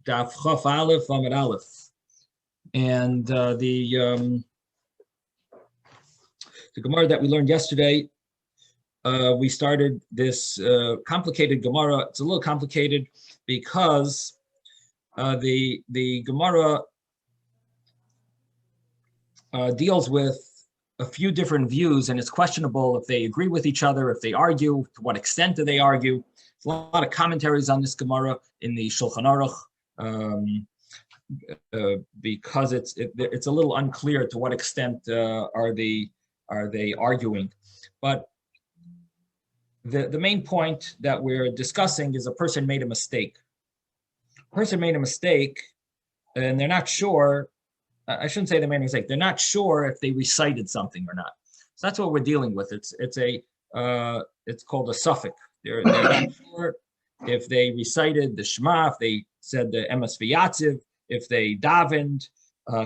Daf Chaf Aleph Amud Aleph, and the Gemara that we learned yesterday. We started this complicated Gemara. It's a little complicated because the Gemara deals with a few different views, and it's questionable if they agree with each other, if they argue, to what extent do they argue. There's a lot of commentaries on this Gemara in the Shulchan Aruch, because it's a little unclear to what extent are they arguing. But the main point that we're discussing is a person made a mistake. A person made a mistake, and they're not sure. I shouldn't say they made a mistake. They're not sure if they recited something or not. So that's what we're dealing with. It's called a suffix. They're not sure if they recited the Shema, if they said the Emes V'Yatziv, if they davened.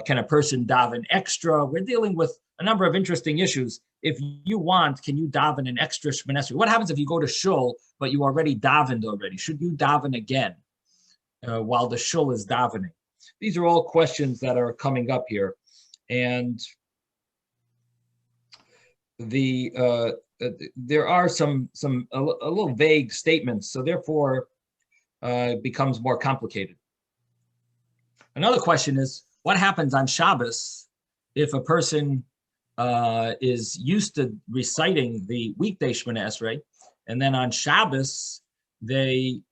Can a person daven extra? We're dealing with a number of interesting issues. If you want, can you daven an extra Shemona Esrei? What happens if you go to shul, but you already davened already? Should you daven again while the shul is davening? These are all questions that are coming up here. And there are some a little vague statements, so therefore it becomes more complicated. Another question is, what happens on Shabbos if a person is used to reciting the weekday Shemona Esrei, and then on Shabbos they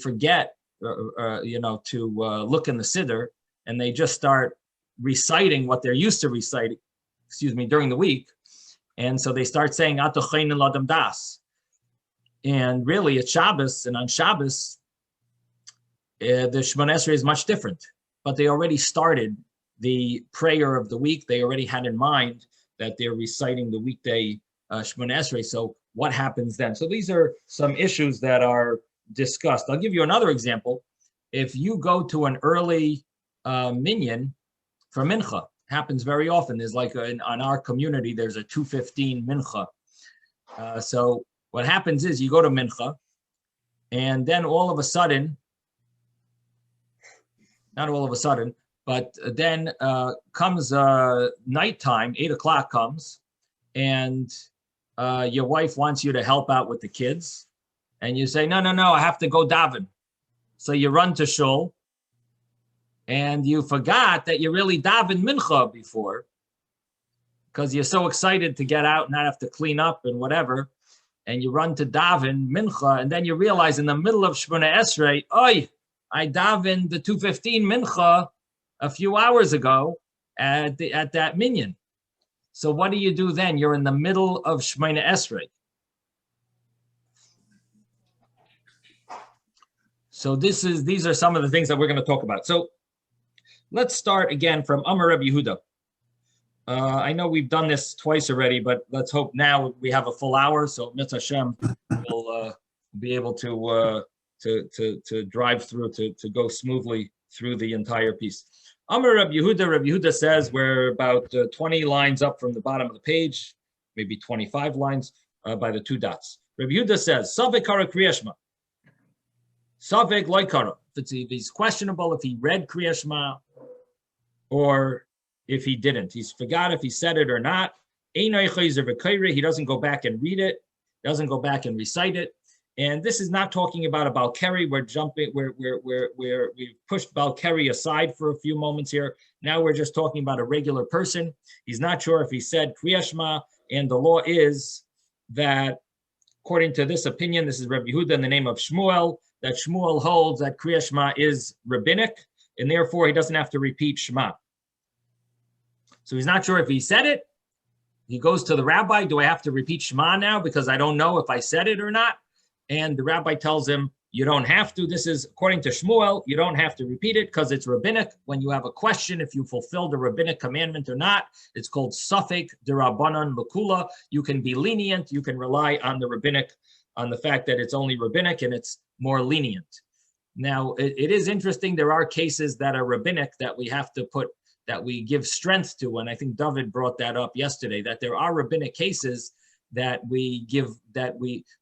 forget to look in the siddur, and they just start reciting what they're used to reciting, during the week, and so they start saying Atochein Ladam Das, and really it's Shabbos, and on Shabbos the Shemona Esrei is much different, but they already started the prayer of the week. They already had in mind that they're reciting the weekday Shemona Esrei. So what happens then? So these are some issues that are discussed. I'll give you another example. If you go to an early minyan for mincha, happens very often. There's like on our community, there's a 2:15 mincha. So what happens is you go to mincha, and then all of a sudden, not all of a sudden, but then comes nighttime, 8 o'clock comes, and your wife wants you to help out with the kids. And you say, no, I have to go daven. So you run to shul, and you forgot that you really davened mincha before, because you're so excited to get out and not have to clean up and whatever. And you run to daven mincha, and then you realize in the middle of Shemona Esrei, I davened the 2:15 mincha a few hours ago at that minyan. So what do you do then? You're in the middle of Shemona Esrei. So these are some of the things that we're going to talk about. So let's start again from Amar Rabbi Yehuda. I know we've done this twice already, but let's hope now we have a full hour. So Mitzvah Hashem will be able to drive through, to go smoothly through the entire piece. Amar Rabbi Yehuda says, we're about 20 lines up from the bottom of the page, maybe 25 lines by the two dots. Rabbi Yehuda says, Savek kara Kriya Shema. Savek loy kara. If he's questionable if he read Kriya Shema or if he didn't. He's forgot if he said it or not. He doesn't go back and read it, doesn't go back and recite it. And this is not talking about a Balkari. We've pushed Balkari aside for a few moments here. Now we're just talking about a regular person. He's not sure if he said Kriya Shema, and the law is that, according to this opinion, this is Rabbi Yehuda in the name of Shmuel, that Shmuel holds that Kriya Shema is rabbinic, and therefore he doesn't have to repeat Shema. So he's not sure if he said it. He goes to the rabbi, do I have to repeat Shema now because I don't know if I said it or not? And the rabbi tells him, you don't have to. This is, according to Shmuel, you don't have to repeat it because it's rabbinic. When you have a question, if you fulfill the rabbinic commandment or not, it's called Safek Derabanan Lakula. You can be lenient. You can rely on the rabbinic, on the fact that it's only rabbinic and it's more lenient. Now, it is interesting. There are cases that are rabbinic that we have to put, that we give strength to. And I think David brought that up yesterday, that there are rabbinic cases that we give,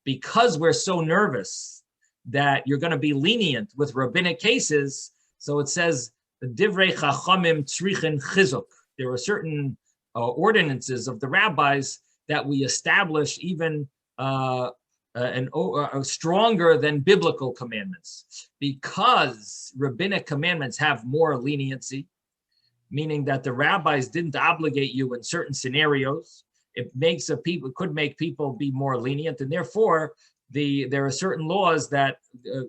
because we're so nervous that you're going to be lenient with rabbinic cases. So it says, Divrei Chachamim Tzrichin Chizuk. There are certain ordinances of the rabbis that we establish even stronger than biblical commandments, because rabbinic commandments have more leniency, meaning that the rabbis didn't obligate you in certain scenarios. It could make people be more lenient, and therefore there are certain laws that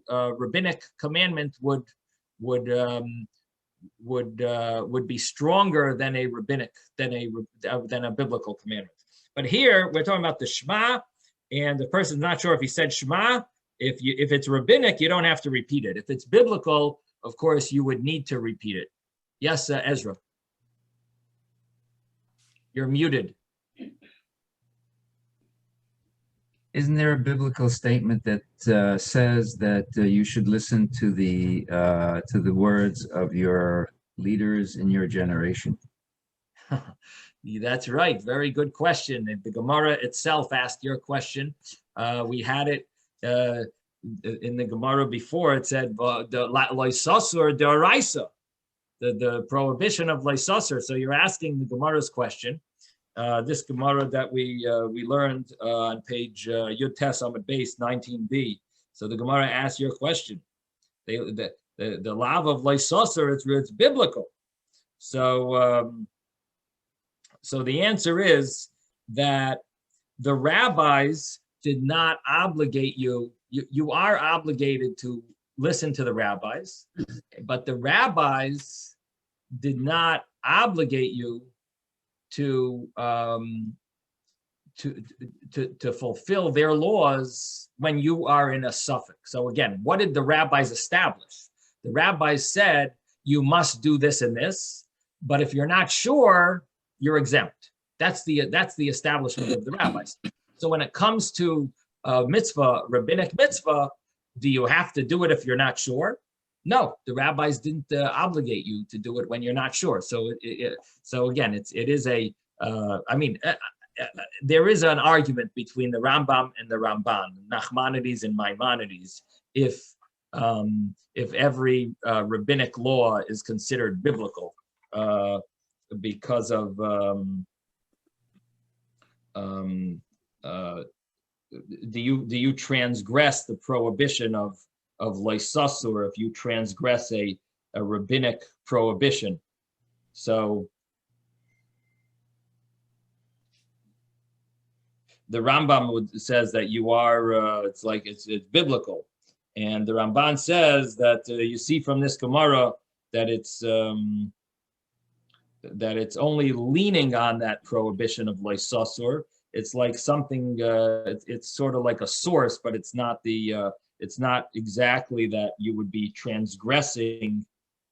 rabbinic commandment would be stronger than a biblical commandment. But here we're talking about the Shema, and the person's not sure if he said Shema. If it's rabbinic, you don't have to repeat it. If it's biblical, of course, you would need to repeat it. Yes, Ezra. You're muted. Isn't there a biblical statement that says that you should listen to the words of your leaders in your generation? That's right. Very good question. The Gemara itself asked your question. We had it in the Gemara before. It said the loisasur deoraisa, the prohibition of loisasur. So you're asking the Gemara's question. This Gemara that we learned on page Yud Tes Amud Beis 19b. So the Gemara asked your question. The lav of loisasur, it's biblical. So the answer is that the rabbis did not obligate you. You are obligated to listen to the rabbis, but the rabbis did not obligate you to fulfill their laws when you are in a suffix. So again, what did the rabbis establish? The rabbis said you must do this and this, but if you're not sure, you're exempt. That's the establishment of the rabbis. So when it comes to mitzvah, rabbinic mitzvah, do you have to do it if you're not sure? No, the rabbis didn't obligate you to do it when you're not sure. So again, there is an argument between the Rambam and the Ramban, Nachmanides and Maimonides, if every rabbinic law is considered biblical. Because of do you transgress the prohibition of loisasur if you transgress a rabbinic prohibition? So the Rambam says that you are it's biblical, and the Ramban says that you see from this Gemara that it's only leaning on that prohibition of loisasur. It's like something. It's sort of like a source, but it's not it's not exactly that you would be transgressing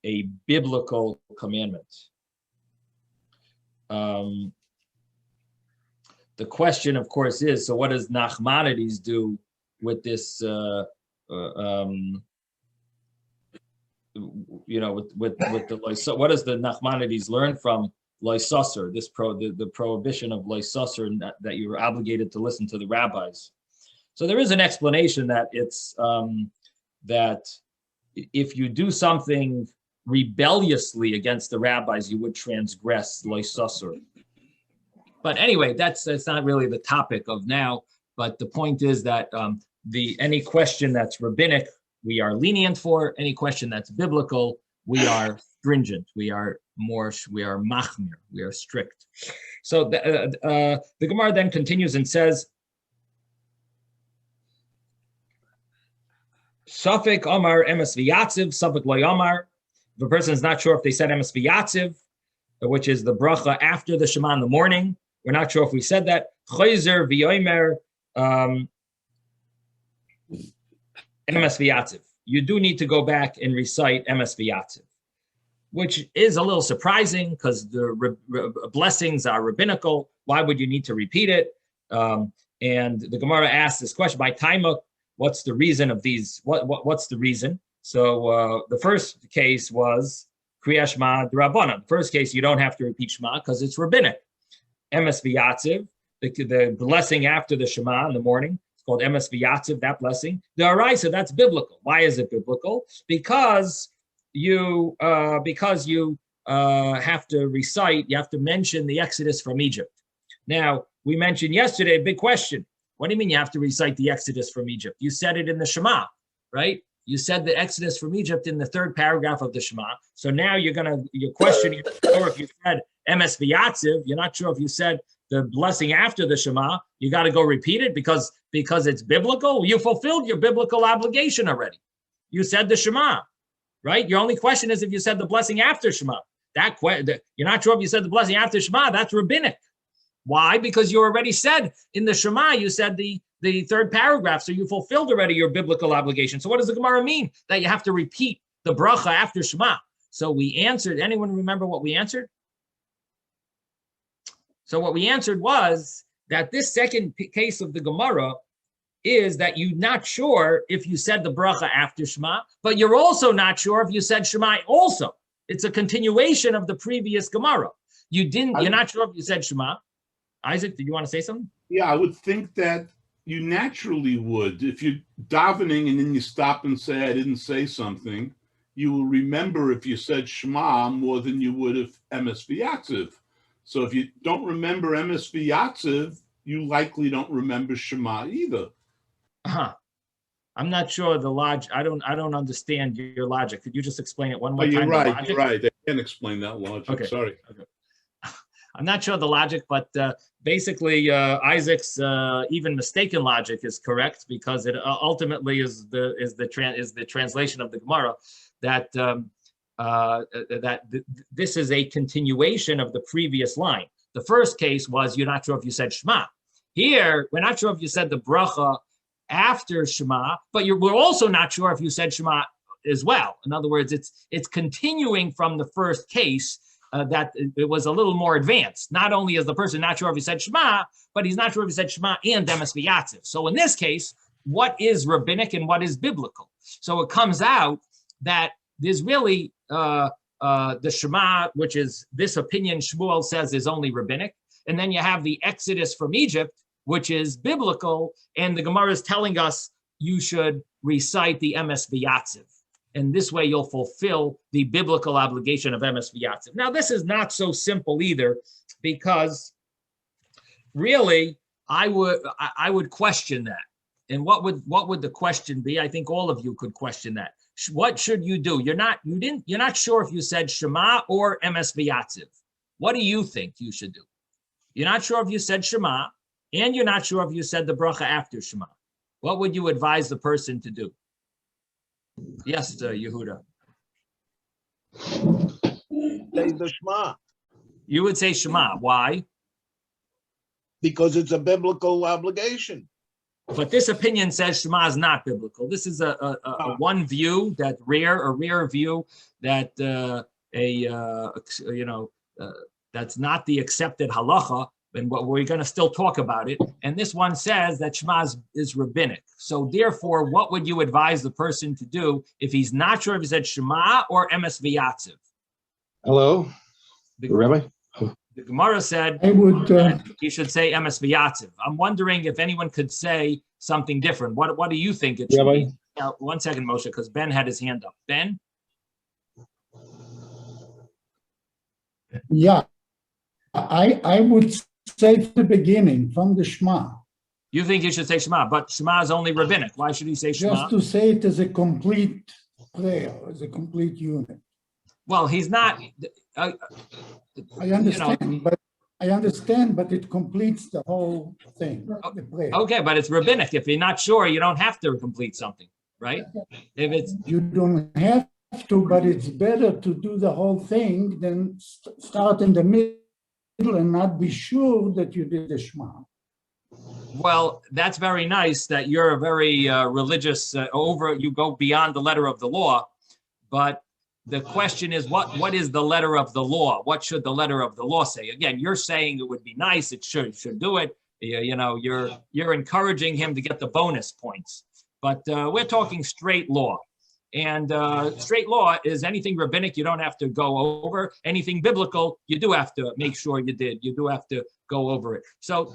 a biblical commandment. The question, of course, is: so what does Nachmanides do with this? With the loisasur, what does the Nachmanides learn from loisasur? The prohibition of loisasur, that you were obligated to listen to the rabbis. So there is an explanation that it's that if you do something rebelliously against the rabbis, you would transgress loisasur. But anyway, that's not really the topic of now. But the point is that any question that's rabbinic, we are lenient for. Any question that's biblical, we are stringent. We are machmir. We are strict. So the Gemara then continues and says, Safek Omar emes v'yatziv, Safek lo yomar. If a person is not sure if they said emes v'yatziv, which is the bracha after the Shema in the morning, we're not sure if we said that. Choizer v'yomer emes v'yatziv. You do need to go back and recite emes v'yatziv, which is a little surprising because the blessings are rabbinical. Why would you need to repeat it? And the Gemara asks this question by Taima, what's the reason of these? What's the reason? So the first case was Kriya Shema d'Rabbanan. The first case, you don't have to repeat Shema because it's rabbinic. Emes v'yatziv, the blessing after the Shema in the morning, It's called emes v'yatziv, that blessing. The Araisa, that's biblical. Why is it biblical? Because you have to recite, you have to mention the Exodus from Egypt. Now, we mentioned yesterday, a big question. What do you mean you have to recite the Exodus from Egypt? You said it in the Shema, right? You said the Exodus from Egypt in the third paragraph of the Shema. So now you're questioning, or if you said emes v'yatziv, you're not sure if you said the blessing after the Shema. You got to go repeat it because it's biblical. You fulfilled your biblical obligation already. You said the Shema, right? Your only question is if you said the blessing after Shema. You're not sure if you said the blessing after Shema. That's rabbinic. Why? Because you already said in the Shema, you said the third paragraph, so you fulfilled already your biblical obligation. So what does the Gemara mean? That you have to repeat the bracha after Shema. So we answered, anyone remember what we answered? So what we answered was that this second case of the Gemara is that you're not sure if you said the bracha after Shema, but you're also not sure if you said Shema also. It's a continuation of the previous Gemara. You're not sure if you said Shema. Isaac, did you want to say something? Yeah, I would think that you naturally would. If you're davening and then you stop and say, I didn't say something, you will remember if you said Shema more than you would if emes v'yatziv. So if you don't remember emes v'yatziv, you likely don't remember Shema either. I'm not sure the logic. I don't understand your logic. Could you just explain it one more time? You're right. You're right. I can't explain that logic. Okay. Sorry. Okay. I'm not sure the logic, but basically Isaac's even mistaken logic is correct because it ultimately is the translation of the Gemara that this is a continuation of the previous line. The first case was you're not sure if you said Shema. Here, we're not sure if you said the bracha after Shema, but we're also not sure if you said Shema as well. In other words, it's continuing from the first case. That it was a little more advanced. Not only is the person not sure if he said Shema, but he's not sure if he said Shema and emes v'yatziv. So in this case, what is rabbinic and what is biblical? So it comes out that there's really the Shema, which is this opinion Shmuel says is only rabbinic. And then you have the Exodus from Egypt, which is biblical. And the Gemara is telling us you should recite the emes v'yatziv. And this way you'll fulfill the biblical obligation of emes v'yatziv. Now, this is not so simple either, because really I would question that. And what would the question be? I think all of you could question that. What should you do? You're not sure if you said Shema or emes v'yatziv. What do you think you should do? You're not sure if you said Shema, and you're not sure if you said the bracha after Shema. What would you advise the person to do? Yes, Yehuda. Say the Shema. You would say Shema. Why? Because it's a biblical obligation. But this opinion says Shema is not biblical. This is a one view, a rare view that that's not the accepted halacha. And what we're going to still talk about it. And this one says that Shema is rabbinic. So therefore, what would you advise the person to do if he's not sure if he said Shema or emes v'yatziv? Hello, Rabbi. The Gemara said he should say emes v'yatziv. I'm wondering if anyone could say something different. What do you think it should be? Now, 1 second, Moshe, because Ben had his hand up. Ben? Yeah, I would say at the beginning from the Shema. You think you should say Shema, but Shema is only rabbinic. Why should he say Shema? Just to say it as a complete prayer, as a complete unit. Well, he's not. I understand, but it completes the whole thing. The prayer. Okay, but it's rabbinic. If you're not sure, you don't have to complete something, right? If it's you don't have to, but it's better to do the whole thing than start in the middle and not be sure that you did the Shema. Well, that's very nice that you're a very religious, you go beyond the letter of the law. But the question is, what is the letter of the law? What should the letter of the law say? Again, you're saying it would be nice, it should do it. You're encouraging him to get the bonus points. But we're talking straight law. And straight law is anything rabbinic you don't have to go over. Anything biblical, you do have to make sure you did. You do have to go over it. So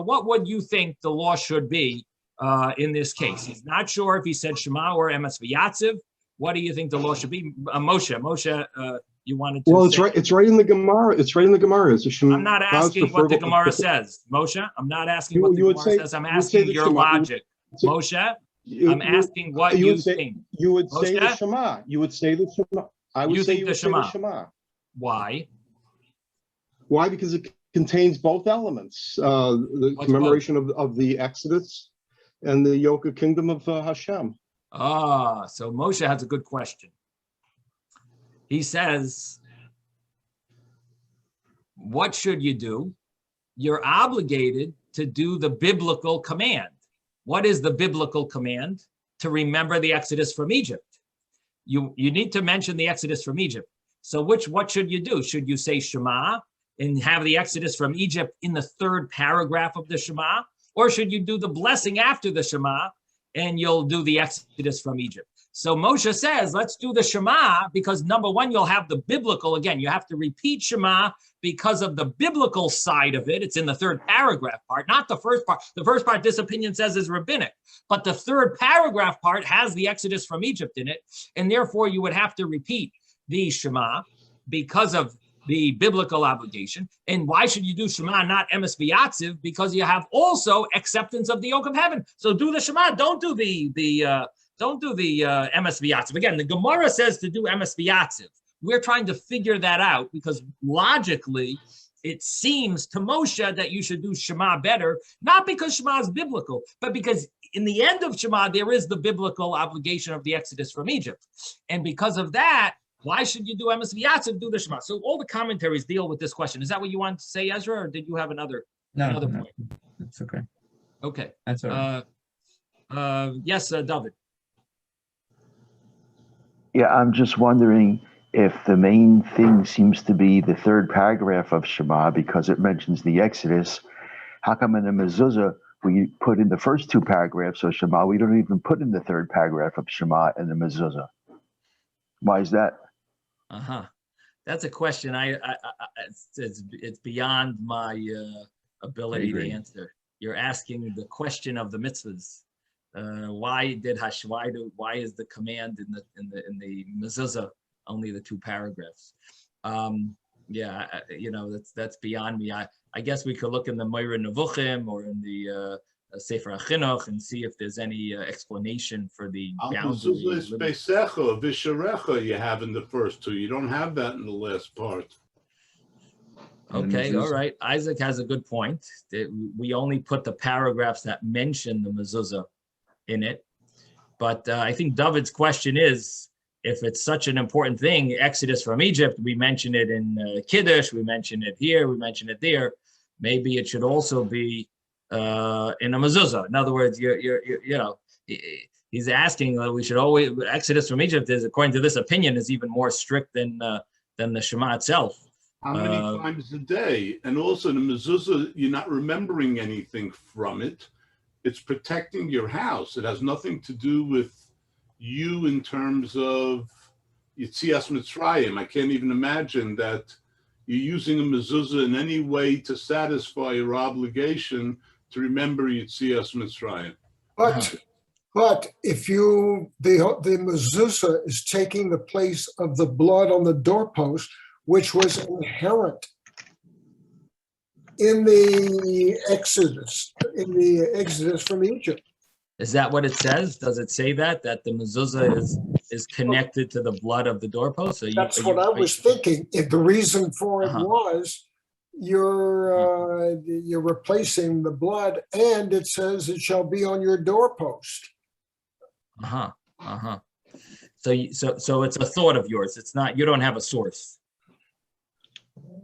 what would you think the law should be in this case. He's not sure if he said Shema or Emes V'Yatziv. What do you think the law should be? Moshe, you wanted to Well, say? it's right in the Gemara. It's right in the Gemara. It's a Shema. I'm not asking what the Gemara says, Moshe. I'm not asking what the Gemara says. I'm asking your logic. Moshe, I'm asking what you think. You would say the Moshe? Shema. You would say the Shema. I would You say think you the would say the Shema. Shema. Why? Why? Because it contains both elements: the What's commemoration of the Exodus and the yoke of kingdom of Hashem. So Moshe has a good question. He says, what should you do? You're obligated to do the biblical command. What is the biblical command? To remember the Exodus from Egypt. You need to mention the Exodus from Egypt. So what should you do? Should you say Shema and have the Exodus from Egypt in the third paragraph of the Shema? Or should you do the blessing after the Shema and you'll do the Exodus from Egypt? So Moshe says, let's do the Shema because number one, you'll have the biblical. Again, you have to repeat Shema because of the biblical side of it. It's in the third paragraph part, not the first part. The first part, this opinion says, is rabbinic. But the third paragraph part has the Exodus from Egypt in it. And therefore, you would have to repeat the Shema because of the biblical obligation. And why should you do Shema, not Emes V'Yatziv? Because you have also acceptance of the yoke of heaven. So do the Shema. Don't do the Emes V'Yatziv. Again, the Gemara says to do Emes V'Yatziv. We're trying to figure that out because logically, it seems to Moshe that you should do Shema better, not because Shema is biblical, but because in the end of Shema, there is the biblical obligation of the Exodus from Egypt. And because of that, why should you do Emes V'Yatziv, do the Shema? So all the commentaries deal with this question. Is that what you wanted to say, Ezra, or did you have another point? That's okay. Okay. That's all right. Yes, David. Yeah, I'm just wondering if the main thing seems to be the third paragraph of Shema because it mentions the Exodus. How come in the Mezuzah we put in the first two paragraphs of Shema? We don't even put in the third paragraph of Shema in the Mezuzah. Why is that? That's a question. It's beyond my ability to answer. You're asking the question of the mitzvahs. Why is the command in the Mezuzah only the two paragraphs? That's beyond me. I guess we could look in the Moira Nevuchim or in the Sefer HaChinuch and see if there's any explanation for the boundary. Beisecha, Visharecha you have in the first two. You don't have that in the last part. Okay, all right. Isaac has a good point. We only put the paragraphs that mention the Mezuzah in it. But I think David's question is, if it's such an important thing, Exodus from Egypt, we mention it in Kiddush, we mention it here, we mention it there. Maybe it should also be in a Mezuzah. In other words, he's asking we should always Exodus from Egypt is, according to this opinion, is even more strict than the Shema itself. How many times a day? And also the Mezuzah, you're not remembering anything from it. It's protecting your house. It has nothing to do with you in terms of Yetzias Mitzrayim. I can't even imagine that you're using a mezuzah in any way to satisfy your obligation to remember Yetzias Mitzrayim. But if the mezuzah is taking the place of the blood on the doorpost, which was inherent in the Exodus from Egypt. Is that what it says? Does it say that the mezuzah is connected to the blood of the doorpost? That's what I was thinking. If the reason for it was you're replacing the blood, and it says it shall be on your doorpost. So it's a thought of yours. It's not. You don't have a source.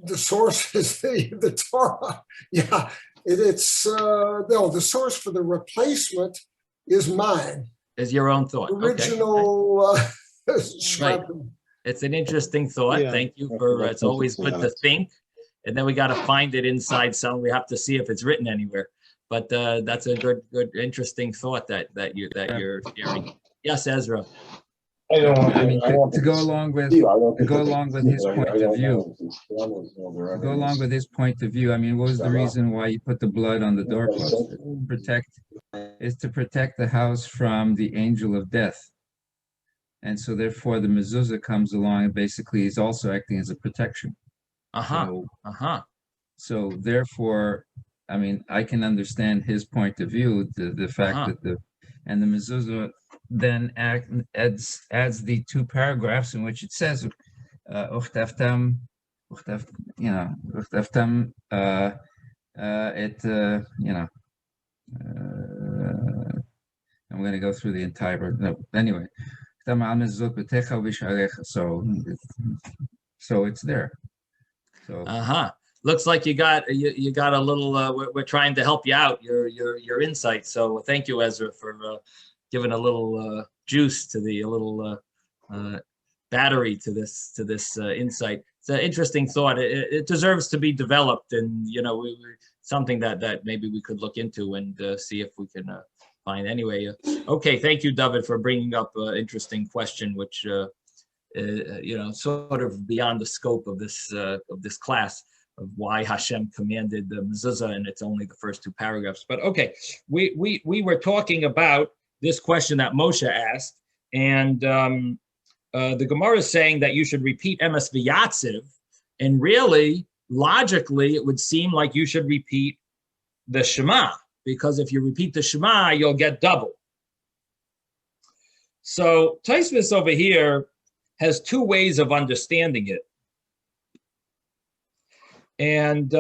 The source is the Torah. Yeah, the source for the replacement is mine. Is your own thought. Original. Right. It's an interesting thought. Yeah. Thank you for. It's always good to think, and then we got to find it inside some. We have to see if it's written anywhere. But that's a good, interesting thought that you're sharing. Yes, Ezra. I don't. I mean, I don't to go along with his point of view. To go along with his point of view, I mean, what was the reason why you put the blood on the doorpost? Is to protect the house from the angel of death. And so therefore the mezuzah comes along and basically is also acting as a protection. So therefore, I mean, I can understand his point of view, the fact that the mezuzah then adds the two paragraphs in which it says, uchtaftam, I'm going to go through the entire, no, anyway. So it's there. So looks like you got a little. We're trying to help you out. Your insight. So thank you, Ezra, for giving a little juice to a little battery to this insight. It's an interesting thought. It deserves to be developed, and something that maybe we could look into and see if we can find. Anyway, okay. Thank you, David, for bringing up an interesting question, which sort of beyond the scope of this class, of why Hashem commanded the mezuzah, and it's only the first two paragraphs. But okay, we were talking about this question that Moshe asked, and the Gemara is saying that you should repeat emes v'yatziv, and really, logically, it would seem like you should repeat the Shema, because if you repeat the Shema, you'll get double. So Tosfos over here has two ways of understanding it. And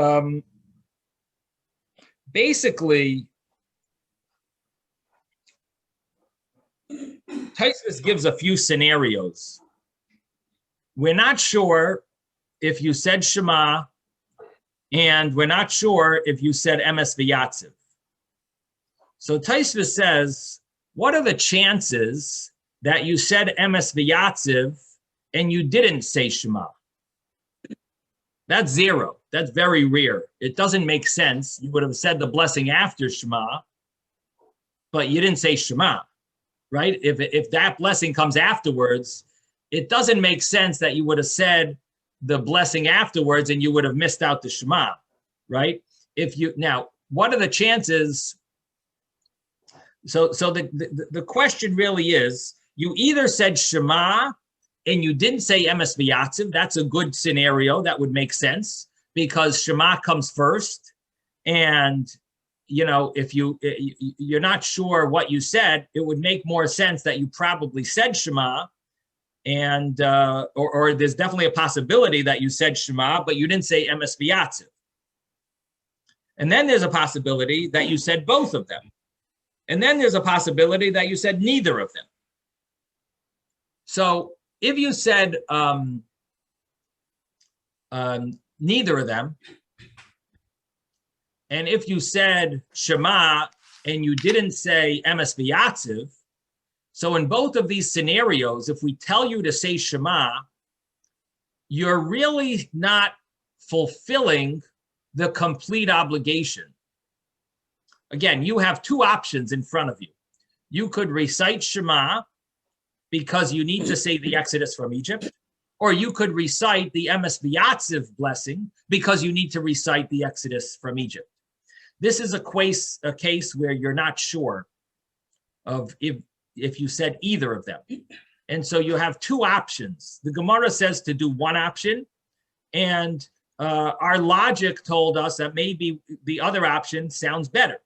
basically, Tosfos gives a few scenarios. We're not sure if you said Shema, and we're not sure if you said emes v'yatziv. So Tosfos says, what are the chances that you said emes v'yatziv and you didn't say Shema? That's zero. That's very rare. It doesn't make sense. You would have said the blessing after Shema, but you didn't say Shema, right? If that blessing comes afterwards, it doesn't make sense that you would have said the blessing afterwards and you would have missed out the Shema, right? Now, what are the chances? So the question really is, you either said Shema and you didn't say emes v'yatziv. That's a good scenario. That would make sense because Shema comes first. And, if you're not sure what you said, it would make more sense that you probably said Shema, and or there's definitely a possibility that you said Shema, but you didn't say emes v'yatziv. And then there's a possibility that you said both of them. And then there's a possibility that you said neither of them. So if you said neither of them, and if you said Shema and you didn't say emes v'yatziv, so in both of these scenarios, if we tell you to say Shema, you're really not fulfilling the complete obligation. Again, you have two options in front of you. You could recite Shema because you need to say the Exodus from Egypt, or you could recite the emes v'yatziv blessing because you need to recite the Exodus from Egypt. This is a case where you're not sure of if you said either of them. And so you have two options. The Gemara says to do one option, and our logic told us that maybe the other option sounds better.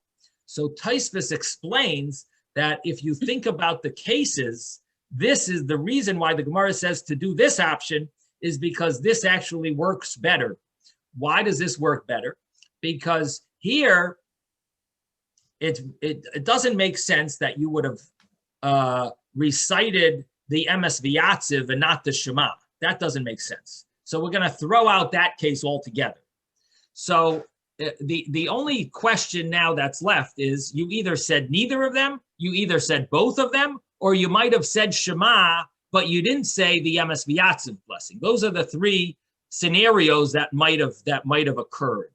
So Tosfos explains that if you think about the cases, this is the reason why the Gemara says to do this option is because this actually works better. Why does this work better? Because here, it doesn't make sense that you would have recited the emes v'yatziv and not the Shema. That doesn't make sense. So we're going to throw out that case altogether. So the only question now that's left is you either said neither of them, you either said both of them, or you might have said Shema, but you didn't say the emes v'yatziv blessing. Those are the three scenarios that might have occurred.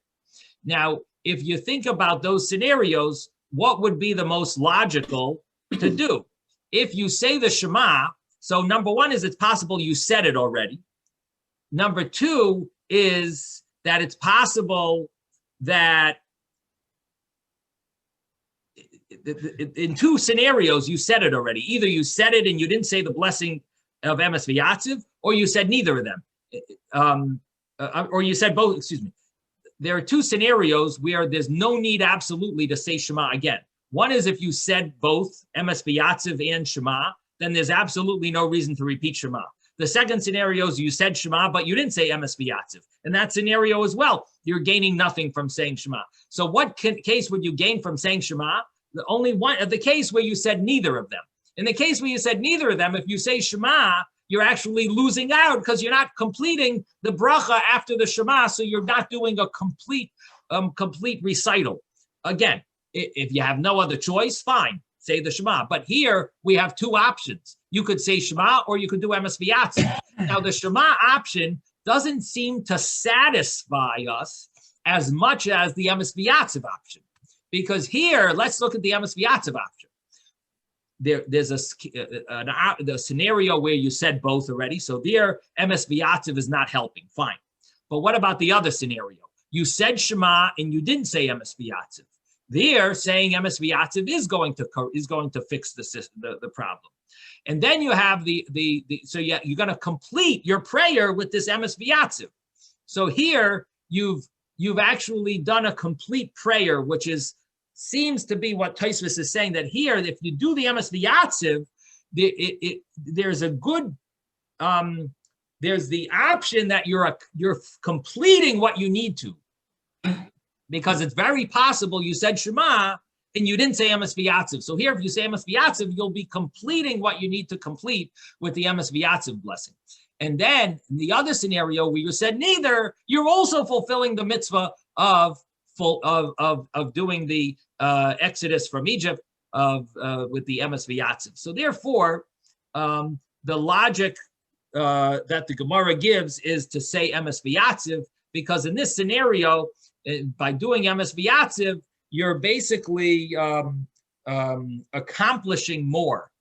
Now, if you think about those scenarios, what would be the most logical to do? If you say the Shema, So number one is it's possible you said it already. Number two is that it's possible that in two scenarios you said it already. Either you said it and you didn't say the blessing of Emes V'Yatziv, or you said neither of them. Or you said both, excuse me. There are two scenarios where there's no need absolutely to say Shema again. One is if you said both Emes V'Yatziv and Shema, then there's absolutely no reason to repeat Shema. The second scenario is you said Shema, but you didn't say Emes V'Yatziv. In that scenario as well, you're gaining nothing from saying Shema. So what case would you gain from saying Shema? The only one, the case where you said neither of them. In the case where you said neither of them, if you say Shema, you're actually losing out because you're not completing the bracha after the Shema, so you're not doing a complete recital. Again, if you have no other choice, fine, say the Shema. But here we have two options. You could say Shema or you could do Emes V'Yatziv. Now the Shema option doesn't seem to satisfy us as much as the Emes V'Yatziv option. Because here, let's look at the Emes V'Yatziv option. There's a scenario where you said both already. So there, Emes V'Yatziv is not helping. Fine. But what about the other scenario? You said Shema and you didn't say Emes V'Yatziv. There, saying Emes V'Yatziv is going to fix the problem. And then you have you're going to complete your prayer with this Emes V'Yatziv. So here you've actually done a complete prayer, which seems to be what Tosfos is saying, that here, if you do the Emes V'Yatziv, there's a good, there's the option that you're completing what you need to, because it's very possible you said Shema and you didn't say Emes V'Yatziv. So here, if you say Emes V'Yatziv, you'll be completing what you need to complete with the Emes V'Yatziv blessing. And then in the other scenario where you said neither, you're also fulfilling the mitzvah of doing the Exodus from Egypt with the Emes V'Yatziv. So therefore, the logic that the Gemara gives is to say Emes V'Yatziv, because in this scenario, by doing Emes V'Yatziv, you're basically accomplishing more,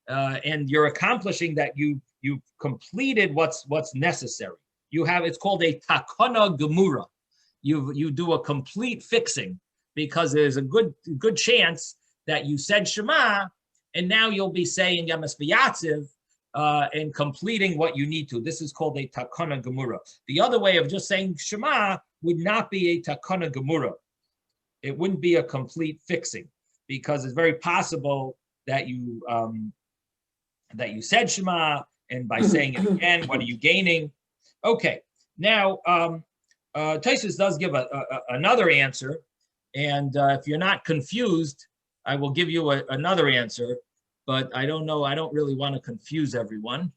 and you're accomplishing that you've completed what's necessary. It's called a takana gemura. You do a complete fixing, because there's a good chance that you said Shema, and now you'll be saying Emes V'Yatziv and completing what you need to. This is called a takana gemura. The other way of just saying Shema would not be a takana gemura. It wouldn't be a complete fixing, because it's very possible that you said Shema, and by saying it again, what are you gaining? Okay, now Tosfos does give another answer, and if you're not confused, I will give you another answer, but I don't know, I don't really want to confuse everyone.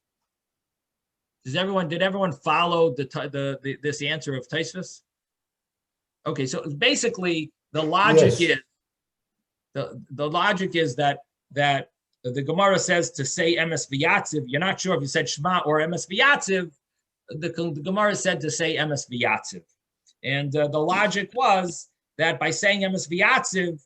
Did everyone follow this answer of Tosfos? Okay, so basically the logic is the logic is that the Gemara says to say Emes V'Yatziv. You're not sure if you said Shema or Emes V'Yatziv. The Gemara said to say Emes V'Yatziv. And the logic was that by saying Emes V'Yatziv,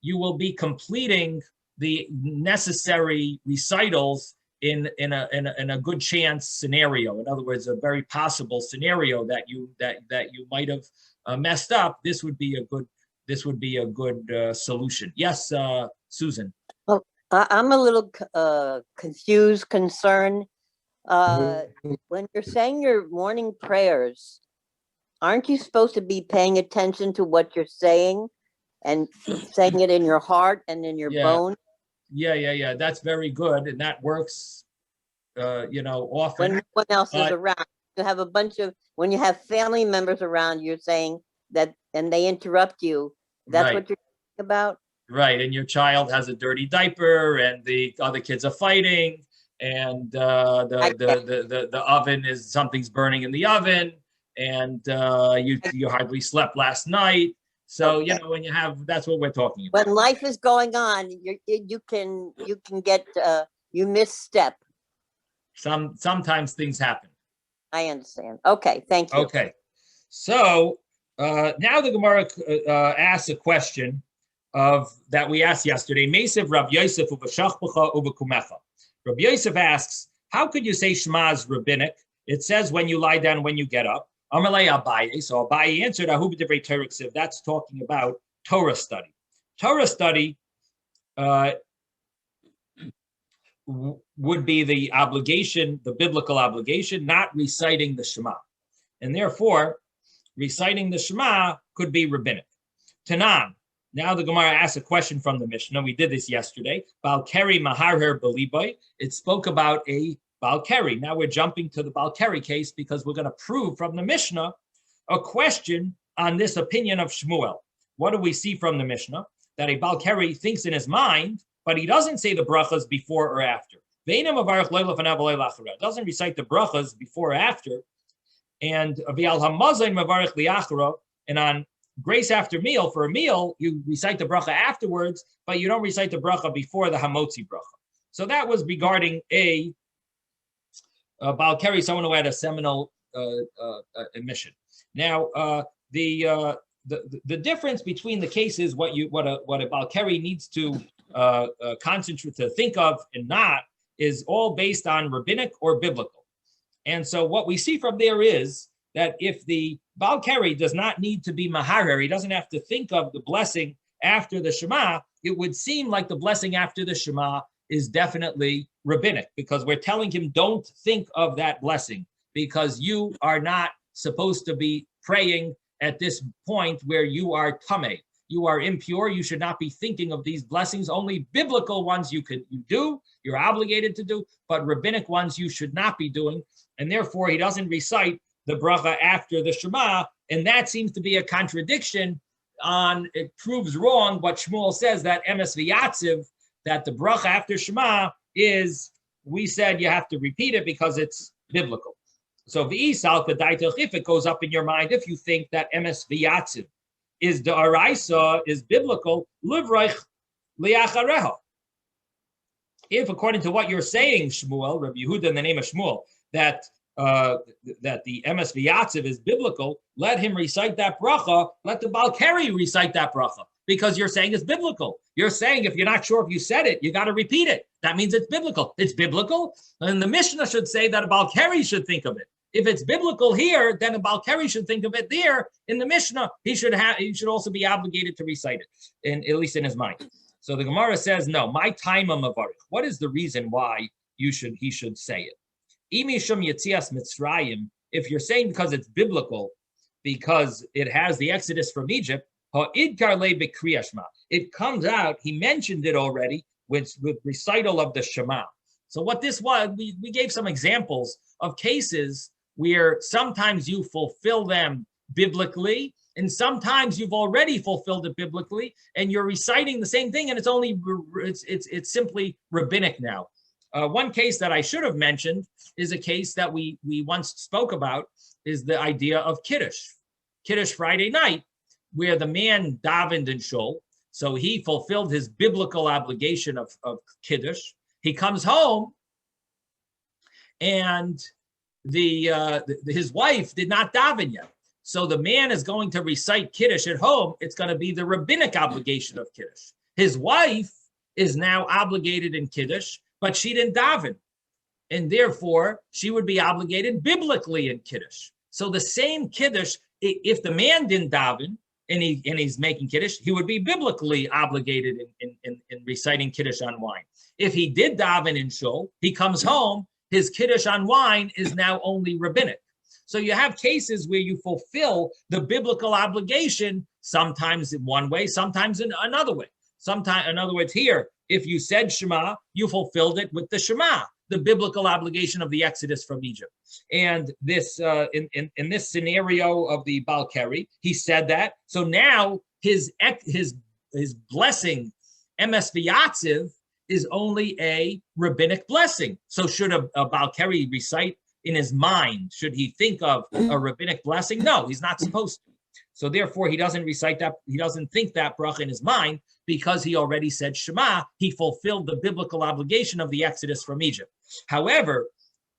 you will be completing the necessary recitals in a good chance scenario. In other words, a very possible scenario that you might have messed up. This would be a good solution. Yes, Susan. Well, I'm a little confused, concerned. When you're saying your morning prayers, aren't you supposed to be paying attention to what you're saying and saying it in your heart and in your bones? Yeah. That's very good, and that works. Often when no one else is around. You have when you have family members around, you're saying that, and they interrupt you. That's right. What you're talking about. Right, and your child has a dirty diaper, and the other kids are fighting, and the oven something's burning in the oven, and you hardly slept last night. So when you have, that's what we're talking about. When life is going on, you can get you misstep. Sometimes things happen. I understand. Okay, thank you. Okay, so now the Gemara asks a question that we asked yesterday. Meisiv Rav Yosef uv'shachbacha uv'kumecha. Rav Yosef asks, How could you say Shema is rabbinic? It says when you lie down, when you get up. Amalei Abaye. So Abaye answered, Ahu b'divrei Torah ksiv. That's talking about Torah study. Torah study would be the obligation, the biblical obligation, not reciting the Shema. And therefore, reciting the Shema could be rabbinic. Tanan. Now the Gemara asks a question from the Mishnah. We did this yesterday. Balkeri maharher beliboy. It spoke about a Balkeri. Now we're jumping to the Balkeri case because we're going to prove from the Mishnah a question on this opinion of Shmuel. What do we see from the Mishnah? That a Balkeri thinks in his mind, but he doesn't say the brachas before or after. Doesn't recite the brachas before or after. And on grace after meal, for a meal, you recite the bracha afterwards, but you don't recite the bracha before the hamotzi bracha. So that was regarding a Balkeri, someone who had a seminal emission. Now, the difference between the cases, what a Balkeri needs to concentrate, to think of and not, is all based on rabbinic or biblical. And so what we see from there is that if the Balkeri does not need to be maharer, he doesn't have to think of the blessing after the Shema, it would seem like the blessing after the Shema is definitely rabbinic, because we're telling him don't think of that blessing, because you are not supposed to be praying at this point where you are tameh. You are impure. You should not be thinking of these blessings. Only biblical ones you do, you're obligated to do, but rabbinic ones you should not be doing. And therefore, he doesn't recite the bracha after the Shema, and that seems to be a contradiction. It proves wrong what Shmuel says, that emes v'yatziv, that the bracha after Shema is, we said you have to repeat it because it's biblical. So v'isal k'daitach, if it goes up in your mind, if you think that emes v'yatziv is the araisa, is biblical, livreich liachareha. If according to what you're saying, Shmuel, Rabbi Yehuda in the name of Shmuel, that the emes v'yatziv is biblical, let him recite that bracha, let the Balkeri recite that bracha, because you're saying it's biblical. You're saying if you're not sure if you said it, you got to repeat it. That means it's biblical. It's biblical, and the Mishnah should say that a Balkeri should think of it. If it's biblical here, then a Balkeri should think of it there. In the Mishnah, he should also be obligated to recite it, at least in his mind. So the Gemara says, no, my time of Mavarich. What is the reason why he should say it? If you're saying because it's biblical, because it has the Exodus from Egypt, it comes out, he mentioned it already with recital of the Shema. So what this was, we gave some examples of cases where sometimes you fulfill them biblically, and sometimes you've already fulfilled it biblically, and you're reciting the same thing, and it's simply rabbinic now. One case that I should have mentioned is a case that we once spoke about, is the idea of Kiddush. Kiddush Friday night, where the man davened in shul, so he fulfilled his biblical obligation of Kiddush. He comes home, and his wife did not daven yet. So the man is going to recite Kiddush at home. It's going to be the rabbinic obligation of Kiddush. His wife is now obligated in Kiddush, but she didn't daven. And therefore, she would be obligated biblically in Kiddush. So the same Kiddush, if the man didn't daven and he's making Kiddush, he would be biblically obligated in reciting Kiddush on wine. If he did daven in shul, he comes home, his Kiddush on wine is now only rabbinic. So you have cases where you fulfill the biblical obligation, sometimes in one way, sometimes in another way. Sometimes, in other words, here, if you said Shema, you fulfilled it with the Shema, the biblical obligation of the Exodus from Egypt. And this, in this scenario of the Balkeri, he said that. So now his blessing, emes v'yatziv, is only a rabbinic blessing. So should a Balkeri recite in his mind? Should he think of a rabbinic blessing? No, he's not supposed to. So therefore, he doesn't recite that. He doesn't think that bracha in his mind because he already said Shema. He fulfilled the biblical obligation of the Exodus from Egypt. However,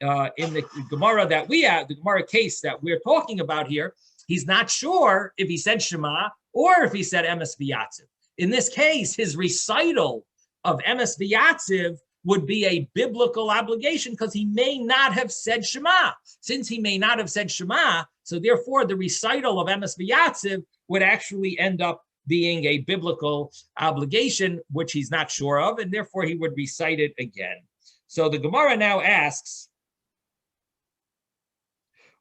in the Gemara that we have, the Gemara case that we're talking about here, he's not sure if he said Shema or if he said emes v'yatziv. In this case, his recital of emes v'yatziv would be a biblical obligation because he may not have said Shema. Since he may not have said Shema, so therefore the recital of Emes V'Yatziv would actually end up being a biblical obligation, which he's not sure of, and therefore he would recite it again. So the Gemara now asks,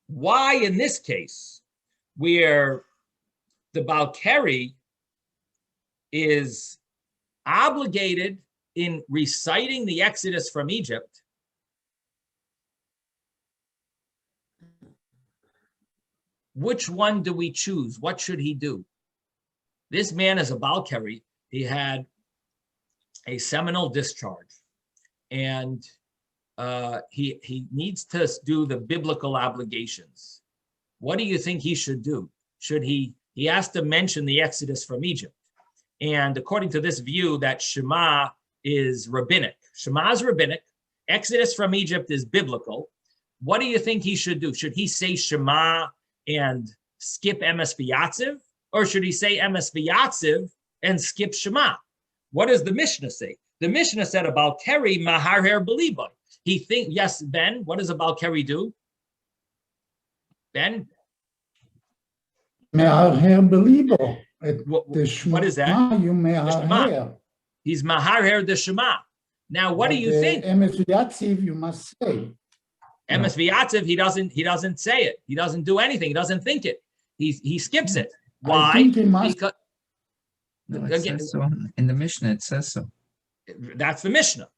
why in this case, where the Balkari is obligated in reciting the Exodus from Egypt, which one do we choose? What should he do? This man is a Balkari. He had a seminal discharge, and he needs to do the biblical obligations. What do you think he should do? Should he has to mention the Exodus from Egypt. And according to this view that Shema is rabbinic. Shema is rabbinic. Exodus from Egypt is biblical. What do you think he should do? Should he say Shema and skip Emes V'Yatziv? Or should he say Emes V'Yatziv and skip Shema? What does the Mishnah say? The Mishnah said about Keri Maharher Beliboy. He thinks, yes, Ben, what does a Balkari do? Ben? Maharher Belibo. What is that? You Maharher. He's Maharher the Shema. Now, what do you think? Emes V'Yatziv, you must say. Emes V'Yatziv, he doesn't say it. He doesn't do anything. He doesn't think it. He skips it. Why? I think he must. Because, No, it says so. In the Mishnah, it says so. That's the Mishnah.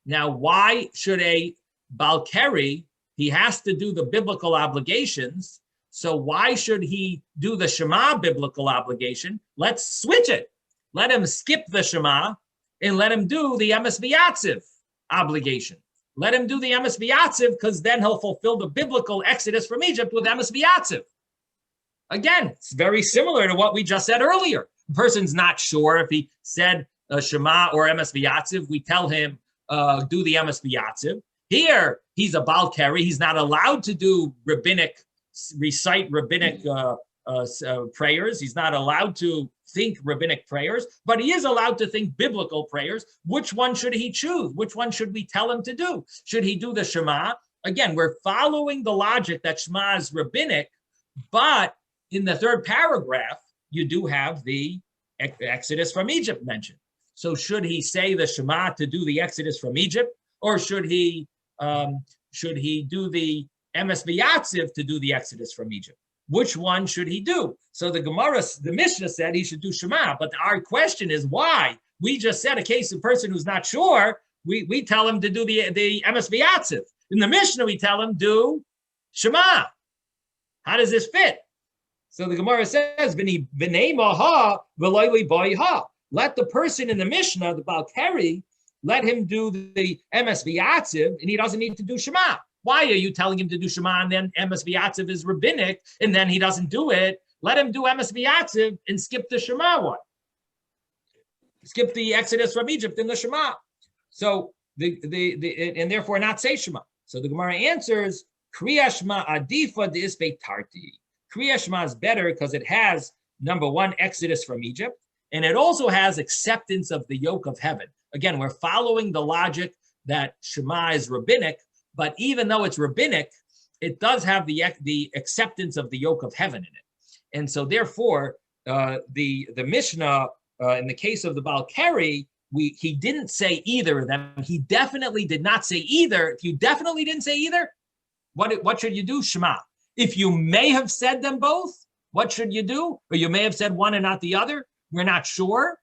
Now, why should a Balkari, he has to do the biblical obligations, so why should he do the Shema biblical obligation? Let's switch it. Let him skip the Shema and let him do the Emes V'Yatziv obligation. Let him do the Emes V'Yatziv because then he'll fulfill the biblical Exodus from Egypt with Emes V'Yatziv. Again, it's very similar to what we just said earlier. The person's not sure if he said Shema or Emes V'Yatziv. We tell him, do the Emes V'Yatziv. Here, he's a Balkari. He's not allowed to do recite rabbinic prayers. He's not allowed to think rabbinic prayers, but he is allowed to think biblical prayers. Which one should he choose? Which one should we tell him to do? Should he do the Shema? Again, we're following the logic that Shema is rabbinic, but in the third paragraph, you do have the Exodus from Egypt mentioned. So should he say the Shema to do the Exodus from Egypt, or should he do the Emes V'Yatziv to do the Exodus from Egypt? Which one should he do? So the Mishnah said he should do Shema, but our question is why? We just said a case of person who's not sure, we tell him to do the Emes V'Yatziv. In the Mishnah, we tell him do Shema. How does this fit? So the Gemara says, let the person in the Mishnah, the Balkari, let him do the Emes V'Yatziv, and he doesn't need to do Shema. Why are you telling him to do Shema and then Emes V'Yatziv is rabbinic and then he doesn't do it? Let him do Emes V'Yatziv and skip the Shema one. Skip the Exodus from Egypt in the Shema. So and therefore not say Shema. So the Gemara answers, Kriya Shema adifa de'isbei tarti. Kriya Shema is better because it has, number one, Exodus from Egypt, and it also has acceptance of the yoke of heaven. Again, we're following the logic that Shema is rabbinic, but even though it's rabbinic, it does have the acceptance of the yoke of heaven in it. And so therefore, the Mishnah, in the case of the Balkari, he didn't say either of them. He definitely did not say either. If you definitely didn't say either, what should you do? Shema. If you may have said them both, what should you do? Or you may have said one and not the other. We're not sure.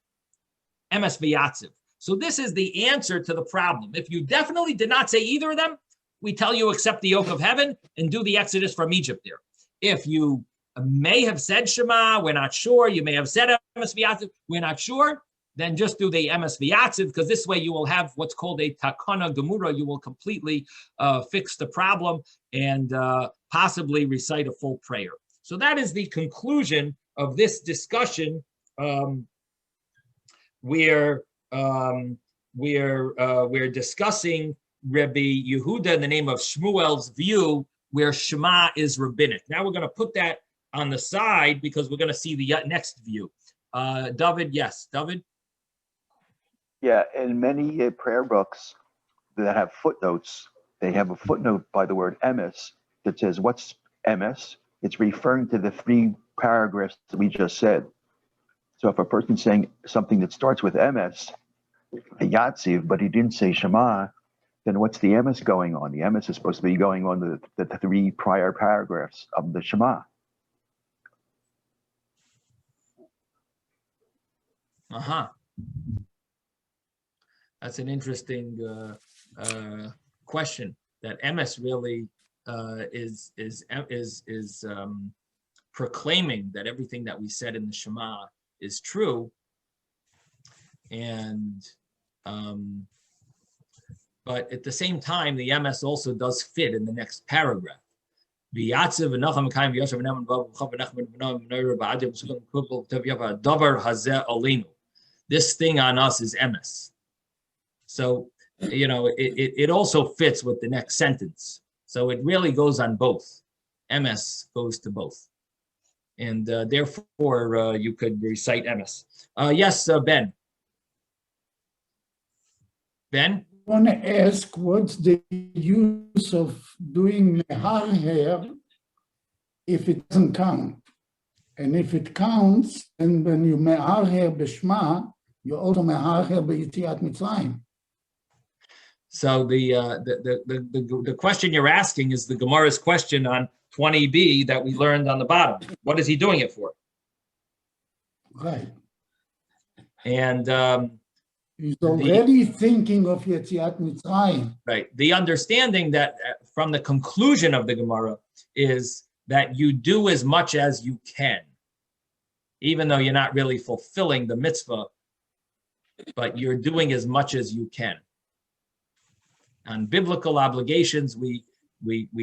Emes V'Yatziv. So this is the answer to the problem. If you definitely did not say either of them, we tell you accept the yoke of heaven and do the Exodus from Egypt there. If you may have said Shema, we're not sure. You may have said Emes V'Yatziv, we're not sure. Then just do the Emes V'Yatziv, because this way you will have what's called a takana gemura. You will completely fix the problem and possibly recite a full prayer. So that is the conclusion of this discussion, where we're discussing Rabbi Yehuda in the name of Shmuel's view, where Shema is rabbinic. Now we're going to put that on the side because we're going to see the next view. David, yes, David? Yeah, in many prayer books, that have footnotes, they have a footnote by the word emes that says, what's emes? It's referring to the 3 paragraphs that we just said. So if a person's saying something that starts with emes, a yatziv, but he didn't say Shema, then what's the emes going on? The emes is supposed to be going on the 3 prior paragraphs of the Shema. That's an interesting question. That emes really is proclaiming that everything that we said in the Shema is true, and but at the same time, the emes also does fit in the next paragraph. This thing on us is emes. So, you know, it also fits with the next sentence. So it really goes on both. Emes goes to both. And therefore, you could recite emes. Yes, Ben. Ben? I want to ask, what's the use of doing meharher if it doesn't count? And if it counts, then when you meharher b'shma, you also meharher b'yitziat Mitzrayim. So the question you're asking is the Gemara's question on 20b that we learned on the bottom. What is he doing it for? Right. And he's already thinking of Yetziat Mitzrayim. Right. The understanding that from the conclusion of the Gemara is that you do as much as you can, even though you're not really fulfilling the mitzvah, but you're doing as much as you can. On biblical obligations, we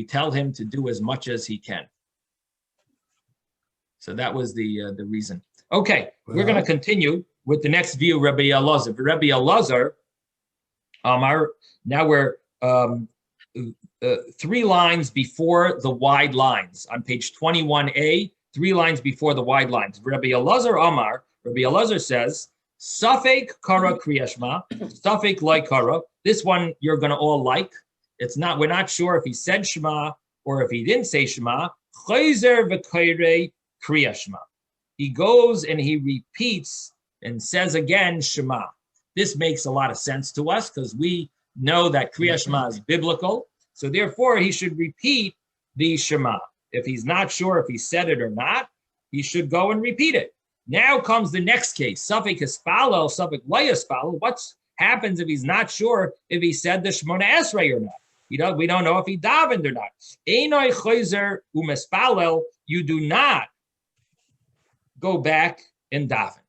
tell him to do as much as he can. So that was the reason. Okay, we're going to continue with the next view, Rabbi Elazar. Rabbi Elazar, now we're 3 lines before the wide lines on page 21a, 3 lines before the wide lines. Rabbi Elazar Amar, Rabbi Elazar says, Safek kara kriyashma, Safek like kara. This one you're going to all like. We're not sure if he said Shema or if he didn't say Shema. Chayzer v'kayrei kriyashma. He goes and he repeats and says again Shema. This makes a lot of sense to us because we know that Kriya Shema is biblical. So therefore, he should repeat the Shema. If he's not sure if he said it or not, he should go and repeat it. Now comes the next case. Safek hispalel, Safek lo hispalel. What happens if he's not sure if he said the Shemona Esrei or not? We don't know if he davened or not. Einoi chayzer umespalel. You do not go back and daven.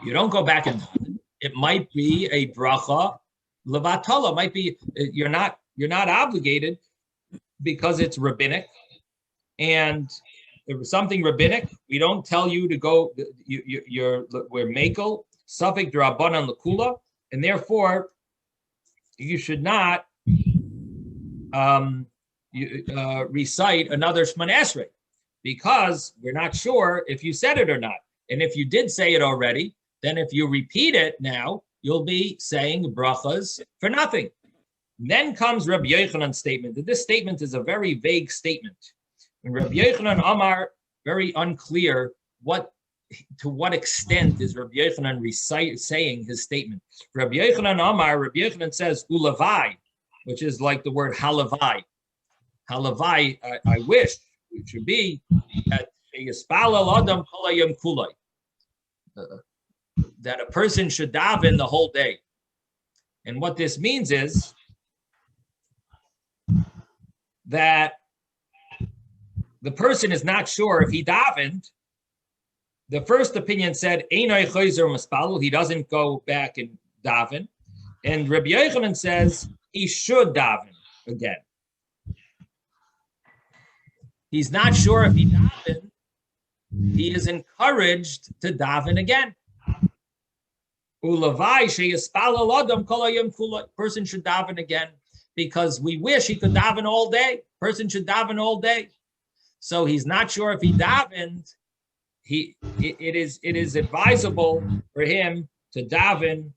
You don't go back and daven. It might be a bracha levatala. Might be you're not obligated because it's rabbinic, and if it's something rabbinic, we don't tell you to go. We're makel safek d'rabbanan lekula, and therefore you should not recite another Shemona Esrei because we're not sure if you said it or not. And if you did say it already, then if you repeat it now, you'll be saying brachas for nothing. Then comes Rabbi Yochanan's statement. This statement is a very vague statement. And Rabbi Yochanan Amar, very unclear to what extent is Rabbi Yochanan saying his statement. Rabbi Yochanan Amar, Rabbi Yochanan says ulavai, which is like the word halavai. Halavai, I wish it should be that that a person should daven the whole day. And what this means is that the person is not sure if he davened. The first opinion said, Einoi chayzer u'mispalel, he doesn't go back and daven. And Rabbi Yochanan says he should daven again. He's not sure if he davened. He is encouraged to daven again. Ulavai sheyispalel adam kol hayom kula. Person should daven again because we wish he could daven all day. Person should daven all day. So he's not sure if he davened. It is advisable for him to daven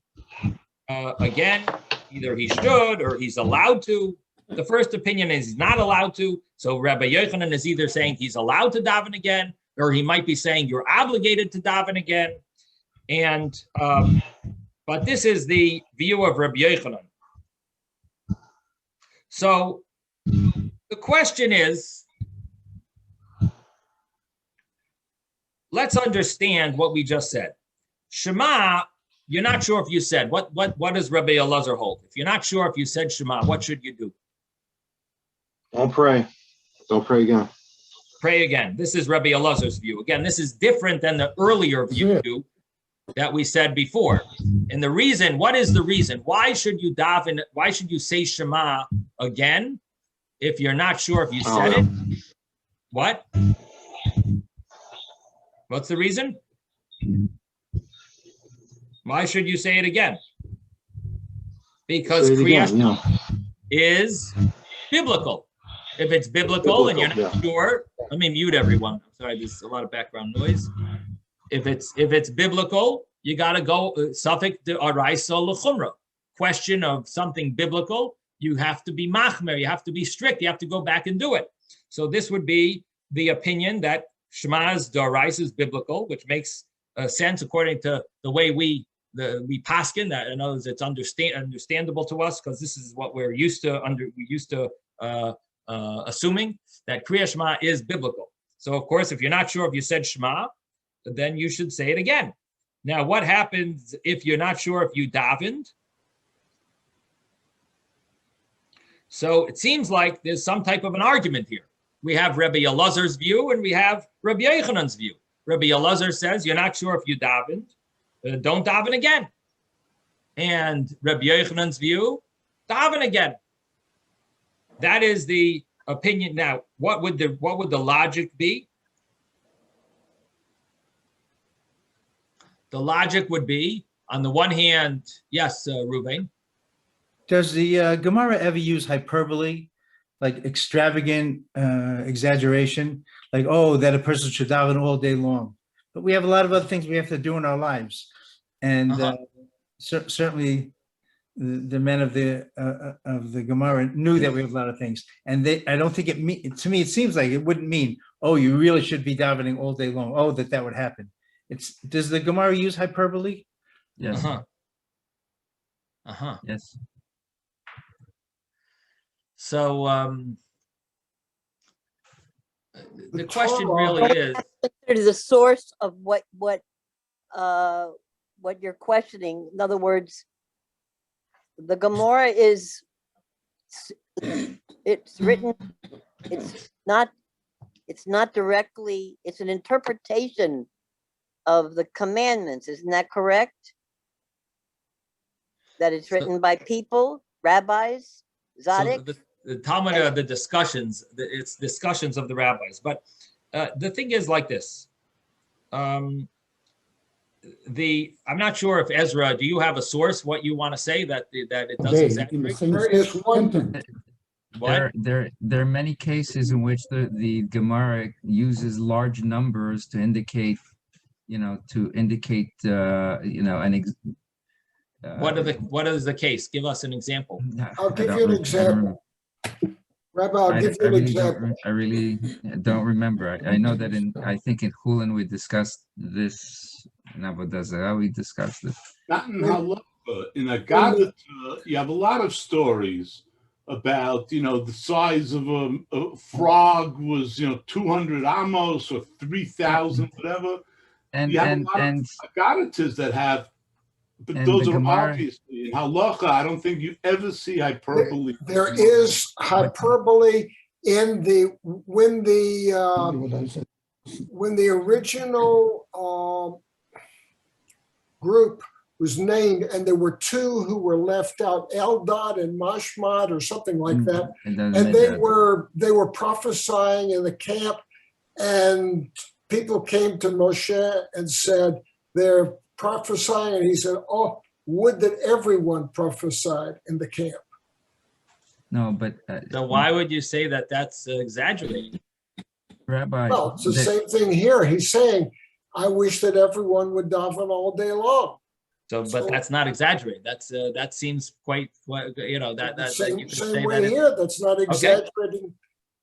again either he should or he's allowed to. The first opinion is he's not allowed to. So Rabbi Yochanan is either saying he's allowed to daven again, or he might be saying you're obligated to daven again. And but this is the view of Rabbi Yochanan. So the question is, let's understand what we just said. Shema, you're not sure if you said. What does Rabbi Elazar hold? If you're not sure if you said Shema, what should you do? Don't pray. Don't pray again. Pray again. This is Rabbi Elazar's view. Again, this is different than the earlier view that we said before. And the reason, what is the reason? Why should you daven? Why should you say Shema again if you're not sure if you said it? What? What's the reason? Why should you say it again? Because Kriya is biblical. If it's biblical and you're not sure, let me mute everyone. I'm sorry, there's a lot of background noise. If it's biblical, you got to go suffix de araisa l'chumra. Question of something biblical, you have to be machmer, you have to be strict, you have to go back and do it. So this would be the opinion that Shema's d'oraisa is biblical, which makes sense according to the way we paskin. That in other words, it's understandable to us because this is what we're used to assuming that Kriya Shema is biblical. So of course, if you're not sure if you said Shema, then you should say it again. Now, what happens if you're not sure if you davened? So it seems like there's some type of an argument here. We have Rabbi Elazar's view and we have Rabbi Yochanan's view. Rabbi Elazar says you're not sure if you davened, don't daven again. And Rabbi Yochanan's view, daven again. That is the opinion. Now, what would the logic be? The logic would be, on the one hand, yes, Ruvain. Does the Gemara ever use hyperbole, like extravagant exaggeration, like, oh, that a person should daven all day long? But we have a lot of other things we have to do in our lives. And certainly the men of the Gemara knew that we have a lot of things. And I don't think to me, it seems like it wouldn't mean, oh, you really should be davening all day long. Oh, that would happen. Does the Gemara use hyperbole? Yes. Yes. So the question really is the source of what you're questioning. In other words, the Gemara is it's written. It's not directly. It's an interpretation of the commandments. Isn't that correct? That it's written by people, rabbis, tzaddik. So the Talmud, the discussions, it's discussions of the rabbis. But the thing is like this. I'm not sure if Ezra, do you have a source what you want to say that it does exactly? There are many cases in which the Gemara uses large numbers to indicate, what is the case? Give us an example. I'll give you an example. Rabbi, I'll give you an example. I really don't remember. I know that I think in Hulin we discussed this. In Avodah Zarah we discussed this. Not in Halacha. In Agadah, you have a lot of stories about, the size of a frog was, 200 amos or 3,000, whatever. And you have a lot of Agadah that have, but those are Gemara, obviously in Halacha. I don't think you ever see hyperbole. There is hyperbole in when the original group was named, and there were two who were left out, Eldad and Mashmad or something like that, and they were prophesying in the camp, and people came to Moshe and said they're prophesying, and he said, oh, would that everyone prophesied in the camp. No, but so why would you say that that's exaggerating? Rabbi, well, it's the same thing here. He's saying, I wish that everyone would daven all day long. So, but that's not exaggerated. That seems quite, you know, that you could say way that. Here, that's not exaggerating.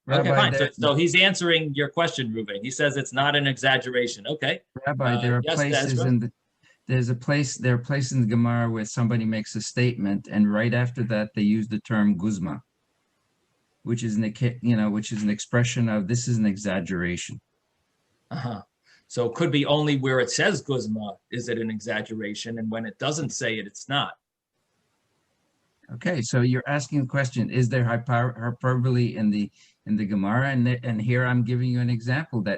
Okay, fine. So he's answering your question, Ruben. He says it's not an exaggeration. Okay. Rabbi, there are places there are places in the Gemara where somebody makes a statement, and right after that they use the term guzma, which is an expression of this is an exaggeration. So it could be only where it says guzma is it an exaggeration, and when it doesn't say it, it's not. Okay, so you're asking the question: is there hyperbole in the Gemara? And here I'm giving you an example that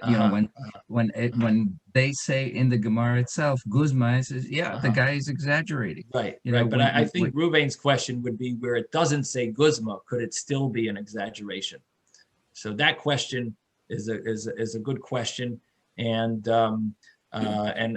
when they say in the Gemara itself, guzma says, the guy is exaggerating. Right, right. But I think Ruvain's question would be where it doesn't say guzma, could it still be an exaggeration? So that question is a good question, and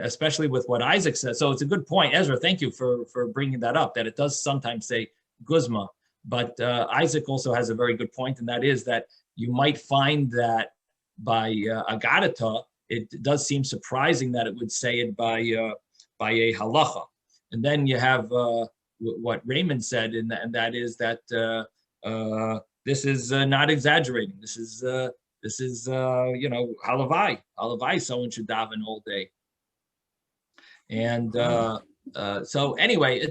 especially with what Isaac says. So it's a good point, Ezra. Thank you for bringing that up. That it does sometimes say guzma, but Isaac also has a very good point, and that is that you might find that by agadata, it does seem surprising that it would say it by a halacha, and then you have what Raymond said, and that is that this is not exaggerating. This is halavai. Someone should daven all day, and so anyway,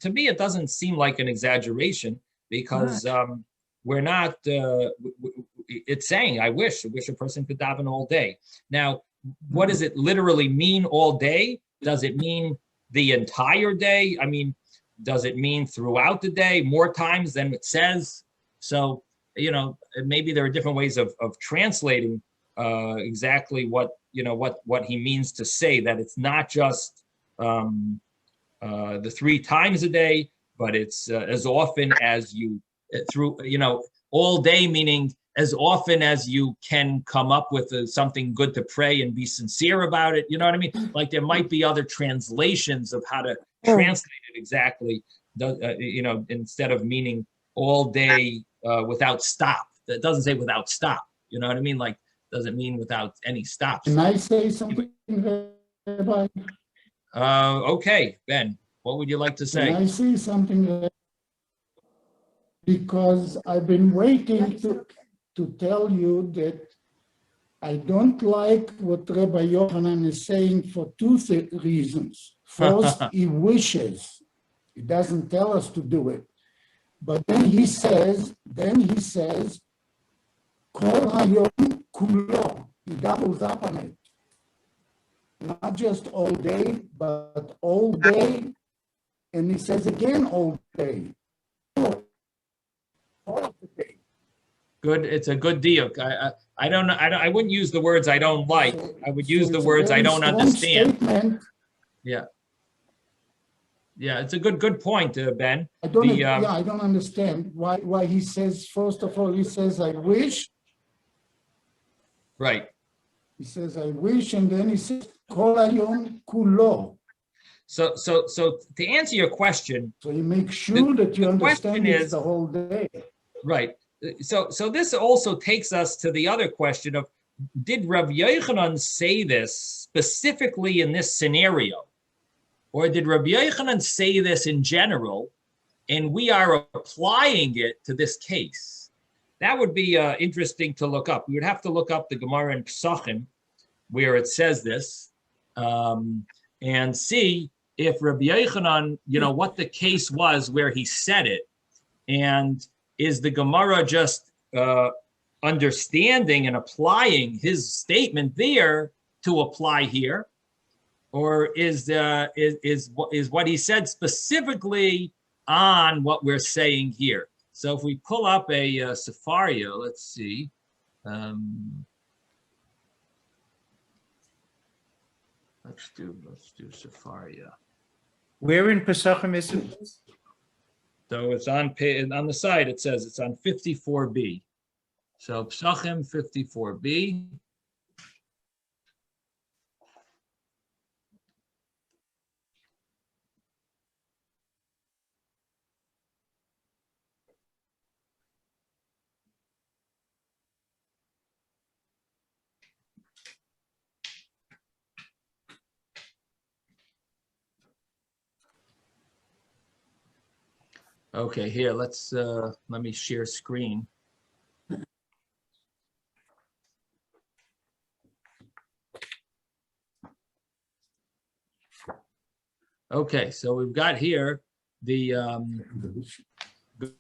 to me it doesn't seem like an exaggeration because we're not. It's saying, I wish a person could daven all day. Now, what does it literally mean all day? Does it mean the entire day? I mean, does it mean throughout the day, more times than it says? So, maybe there are different ways of translating exactly what he means to say, that it's not just the 3 times a day, but it's as often as you all day, meaning as often as you can come up with something good to pray and be sincere about it. You know what I mean? Like there might be other translations of how to translate it exactly, instead of meaning all day without stop. That doesn't say without stop. You know what I mean? Like, doesn't mean without any stops. Can I say something, Rabbi? Okay, Ben, what would you like to say? Can I say something? Because I've been waiting to tell you that I don't like what Rabbi Yochanan is saying for 2 reasons. First, he wishes. He doesn't tell us to do it. But then he says, Kol hayom kulo. He doubles up on it. Not just all day, but all day. And he says again all day. All of the day. Good. It's a good deal. I don't know. I wouldn't use the words I don't like. I would use the words I don't understand. Statement. Yeah. Yeah, it's a good point, Ben. I don't understand why he says, first of all, he says, I wish. Right. He says, I wish, and then he says, Kol hayom kulo. So to answer your question. So you make sure that you understand it's the whole day. Right. So this also takes us to the other question of, did Rav Yochanan say this specifically in this scenario? Or did Rabbi Yochanan say this in general, and we are applying it to this case? That would be interesting to look up. We would have to look up the Gemara in Pesachim, where it says this, and see if Rabbi Yochanan, what the case was where he said it, and is the Gemara just understanding and applying his statement there to apply here? Or is what he said specifically on what we're saying here? So if we pull up a Sefaria, let's see. Let's do Sefaria. Where in Pesachim is it? So it's on the side. It says it's on 54b. So Pesachim 54b. Okay, here, let me share screen. Okay, so we've got here the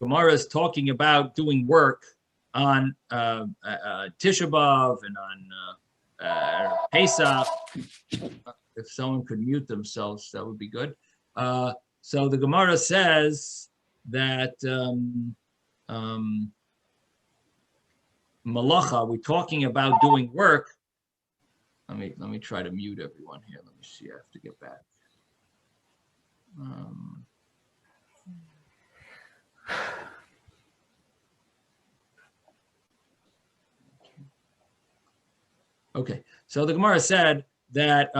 Gemara is talking about doing work on Tisha B'Av and on Pesach. If someone could mute themselves, that would be good. So the Gemara says that Malacha, we're talking about doing work. Let me try to mute everyone here. Let me see. I have to get back. Okay, so the Gemara said that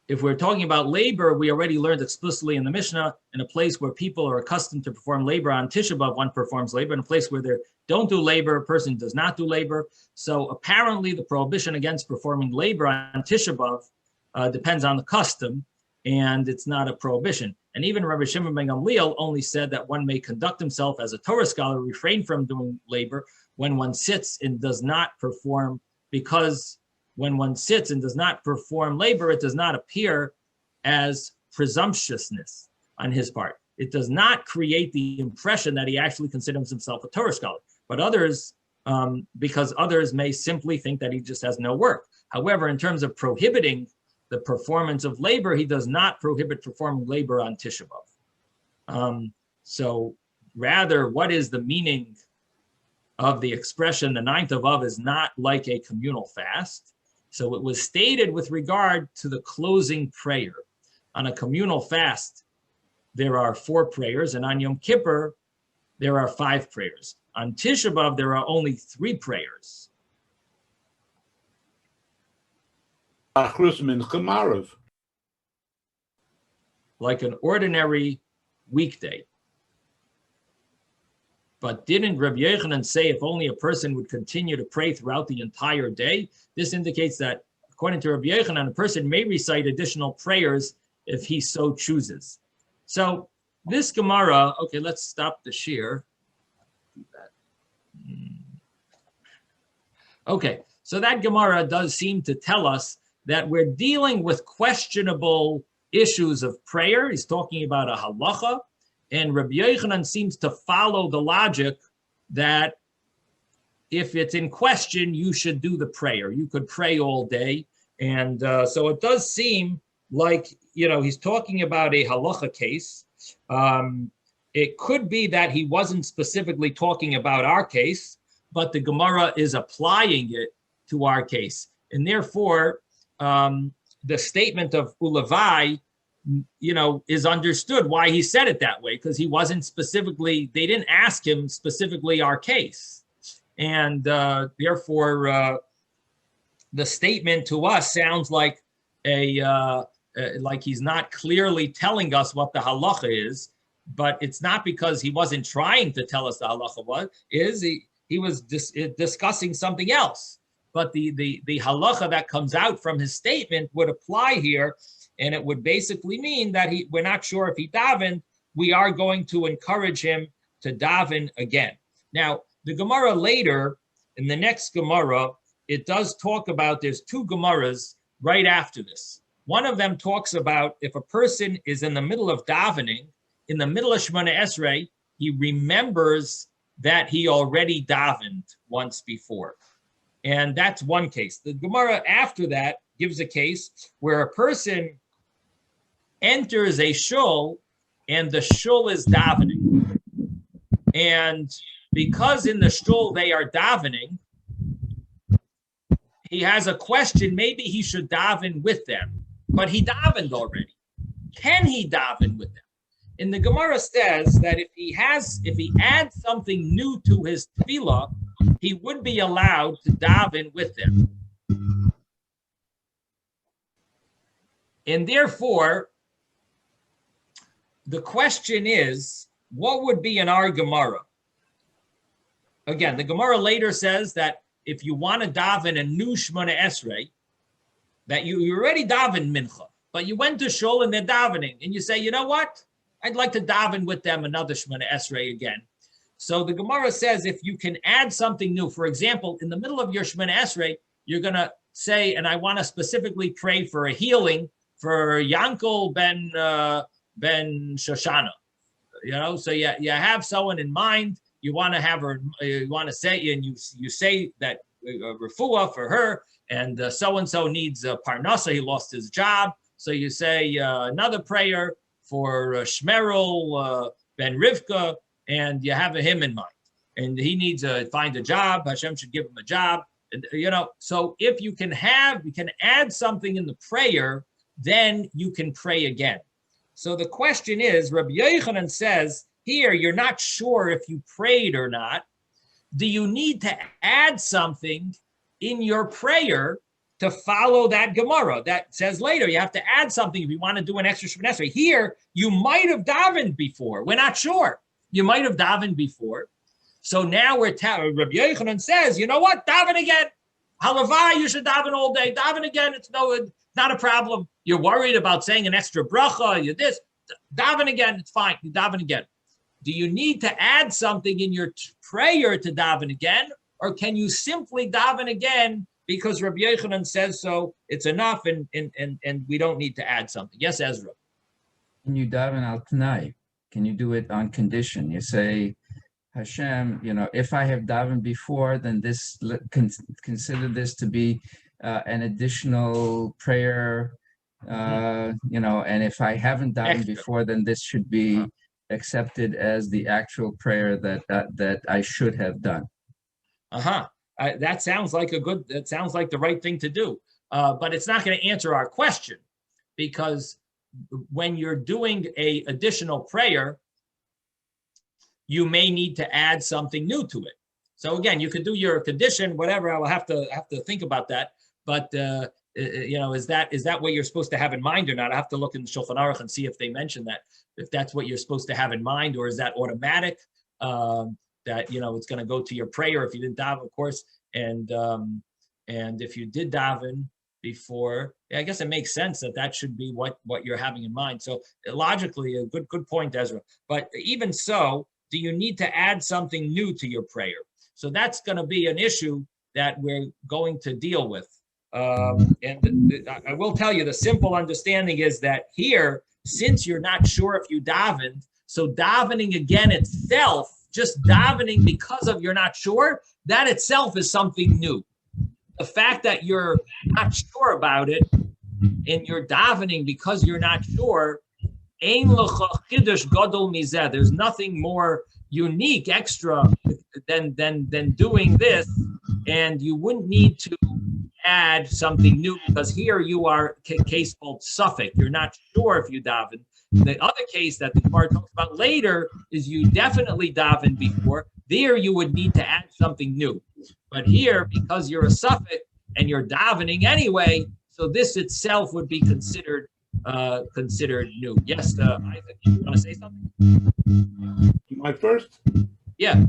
if we're talking about labor, we already learned explicitly in the Mishnah, in a place where people are accustomed to perform labor on Tisha B'Av, one performs labor. In a place where they don't do labor, a person does not do labor. So apparently the prohibition against performing labor on Tisha B'Av depends on the custom, and it's not a prohibition. And even Rabbi Shimon ben Gamliel only said that one may conduct himself as a Torah scholar, refrain from doing labor when one sits and does not perform, because when one sits and does not perform labor, it does not appear as presumptuousness on his part. It does not create the impression that he actually considers himself a Torah scholar. But others, because others may simply think that he just has no work. However, in terms of prohibiting the performance of labor, he does not prohibit performing labor on Tisha B'Av. So rather, what is the meaning of the expression, the 9th of Av is not like a communal fast? So it was stated with regard to the closing prayer. On a communal fast, there are 4 prayers, and on Yom Kippur, there are 5 prayers. On Tisha B'Av, there are only 3 prayers. Like an ordinary weekday. But didn't Rabbi Yochanan say if only a person would continue to pray throughout the entire day? This indicates that, according to Rabbi Yochanan, a person may recite additional prayers if he so chooses. So this Gemara, okay, let's stop the shir. Okay, so that Gemara does seem to tell us that we're dealing with questionable issues of prayer. He's talking about a halacha. And Rabbi Yochanan seems to follow the logic that if it's in question, you should do the prayer. You could pray all day. And so it does seem like, he's talking about a halacha case. It could be that he wasn't specifically talking about our case, but the Gemara is applying it to our case. And therefore, the statement of Ulavai, is understood why he said it that way, because he wasn't specifically, they didn't ask him specifically our case. And therefore, the statement to us sounds like like he's not clearly telling us what the halacha is, but it's not because he wasn't trying to tell us the halacha he was discussing something else. But the halacha that comes out from his statement would apply here. And it would basically mean that we're not sure if he davened. We are going to encourage him to daven again. Now, the Gemara later, in the next Gemara, it does talk about, there's 2 Gemaras right after this. One of them talks about if a person is in the middle of davening, in the middle of Shemona Esrei, he remembers that he already davened once before. And that's one case. The Gemara after that gives a case where a person enters a shul and the shul is davening. And because in the shul they are davening, he has a question, maybe he should daven with them, but he davened already. Can he daven with them? And the Gemara says that if he adds something new to his tefillah, he would be allowed to daven with them. And therefore, the question is, what would be in our Gemara? Again, the Gemara later says that if you want to daven a new Shemona Esrei, that you already davened mincha, but you went to shul and they're davening, and you say, you know what? I'd like to daven with them another Shemona Esrei again. So the Gemara says if you can add something new, for example, in the middle of your Shemona Esrei, you're going to say, and I want to specifically pray for a healing for Yankel ben Shoshana. So you have someone in mind, you want to have her, you want to say, and you say that refuah for her, and so-and-so needs a parnasa, he lost his job. So you say another prayer for Shmerel ben Rivka, and you have him in mind. And he needs to find a job. Hashem should give him a job. And, so if you can add something in the prayer, then you can pray again. So the question is, Rabbi Yochanan says, here, you're not sure if you prayed or not. Do you need to add something in your prayer to follow that Gemara? That says later, you have to add something if you want to do an extra Shemona Esrei. Here, you might have davened before. We're not sure. You might have davened before. So now Rabbi Yochanan says, you know what? Daven again. Halavai, you should daven all day. Daven again. It's not a problem. You're worried about saying an extra bracha. You this. Daven again. It's fine. You daven again. Do you need to add something in your prayer to daven again? Or can you simply daven again because Rabbi Yochanan says so? It's enough and we don't need to add something. Yes, Ezra. Can you daven al Tanai? Can you do it on condition? You say, Hashem, if I have davened before, then consider this to be an additional prayer, and if I haven't davened before, then this should be accepted as the actual prayer that I should have done. That sounds like the right thing to do, but it's not going to answer our question, because when you're doing a additional prayer, you may need to add something new to it. So again, you could do your condition, whatever. I will have to think about that. But is that what you're supposed to have in mind or not? I have to look in the Shulchan Aruch and see if they mention that, if that's what you're supposed to have in mind, or is that automatic? That it's going to go to your prayer if you didn't daven, of course, and if you did daven before, I guess it makes sense that should be what you're having in mind. So logically, a good point, Ezra. But even so, do you need to add something new to your prayer? So that's going to be an issue that we're going to deal with. And I will tell you, the simple understanding is that here, since you're not sure if you davened, so davening again itself, just davening because of you're not sure, that itself is something new. The fact that you're not sure about it and you're davening because you're not sure, ein lecha Kiddush gadol mizeh. There's nothing more unique, extra than doing this, and you wouldn't need to add something new, because here you are case called suffix. You're not sure if you daven. The other case that the Gemara talks about later is you definitely davened before. There you would need to add something new. But here, because you're a suffix and you're davening anyway, so this itself would be considered new. Yes, Isaac, you want to say something? My first? Yeah.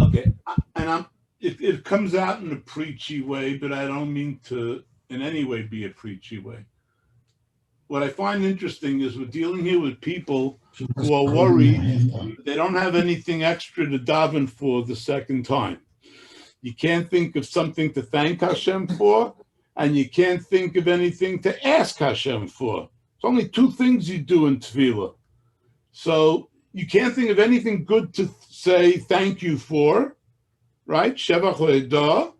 Okay. And it comes out in a preachy way, but I don't mean to in any way be a preachy way. What I find interesting is we're dealing here with people who are worried they don't have anything extra to daven for the second time. You can't think of something to thank Hashem for, and you can't think of anything to ask Hashem for. It's only two things you do in tefillah. So you can't think of anything good to say thank you for, right? Shevach le'edah.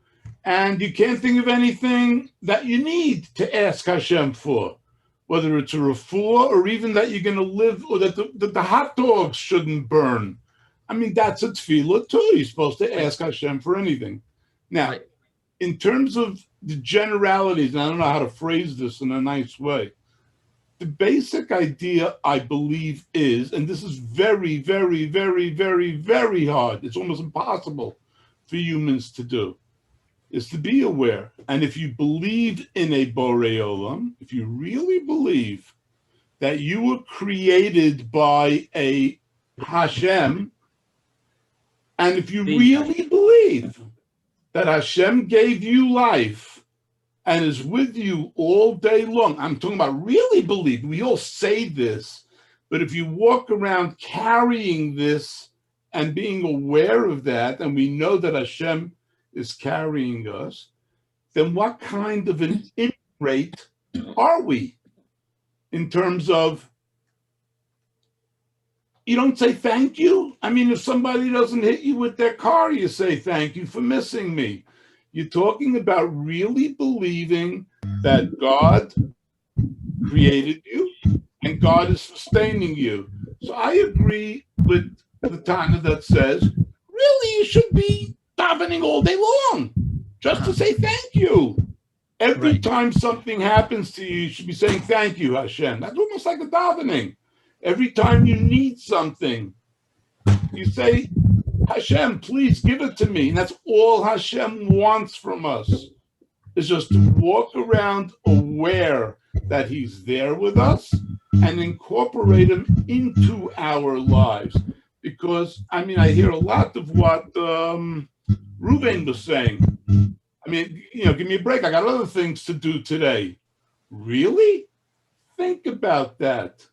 And you can't think of anything that you need to ask Hashem for, whether it's a refuah or even that you're going to live, or that the hot dogs shouldn't burn. I mean, that's a tefillah too. You're supposed to ask Hashem for anything. Now, in terms of the generalities, and I don't know how to phrase this in a nice way, the basic idea, I believe, is, and this is very, very, very, very, very hard, it's almost impossible for humans to do, is to be aware. And if you believe in a Borei Olam, if you really believe that you were created by a Hashem, and if you really believe that Hashem gave you life and is with you all day long, I'm talking about really believe. We all say this, But if you walk around carrying this and being aware of that, and we know that Hashem is carrying us, then what kind of an ingrate are we in terms of, you don't say thank you? I mean, if somebody doesn't hit you with their car, you say thank you for missing me. You're talking about really believing that God created you and God is sustaining you. So I agree with the Tana that says, really, you should be davening all day long just to say thank you. Every time something happens to you, you should be saying thank you, Hashem. That's almost like a davening. Every time you need something, you say, Hashem, please give it to me. And that's all Hashem wants from us, is just to walk around aware that he's there with us and incorporate him into our lives. Because, I mean, I hear a lot of what Ruben was saying. I mean, give me a break. I got other things to do today. Really? Think about that.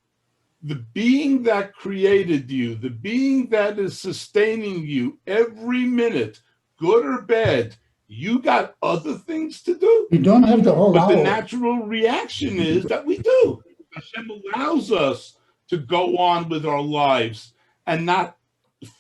The being that created you, the being that is sustaining you every minute, good or bad, you got other things to do. You don't have the whole hour. But the natural reaction is that we do. Hashem allows us to go on with our lives and not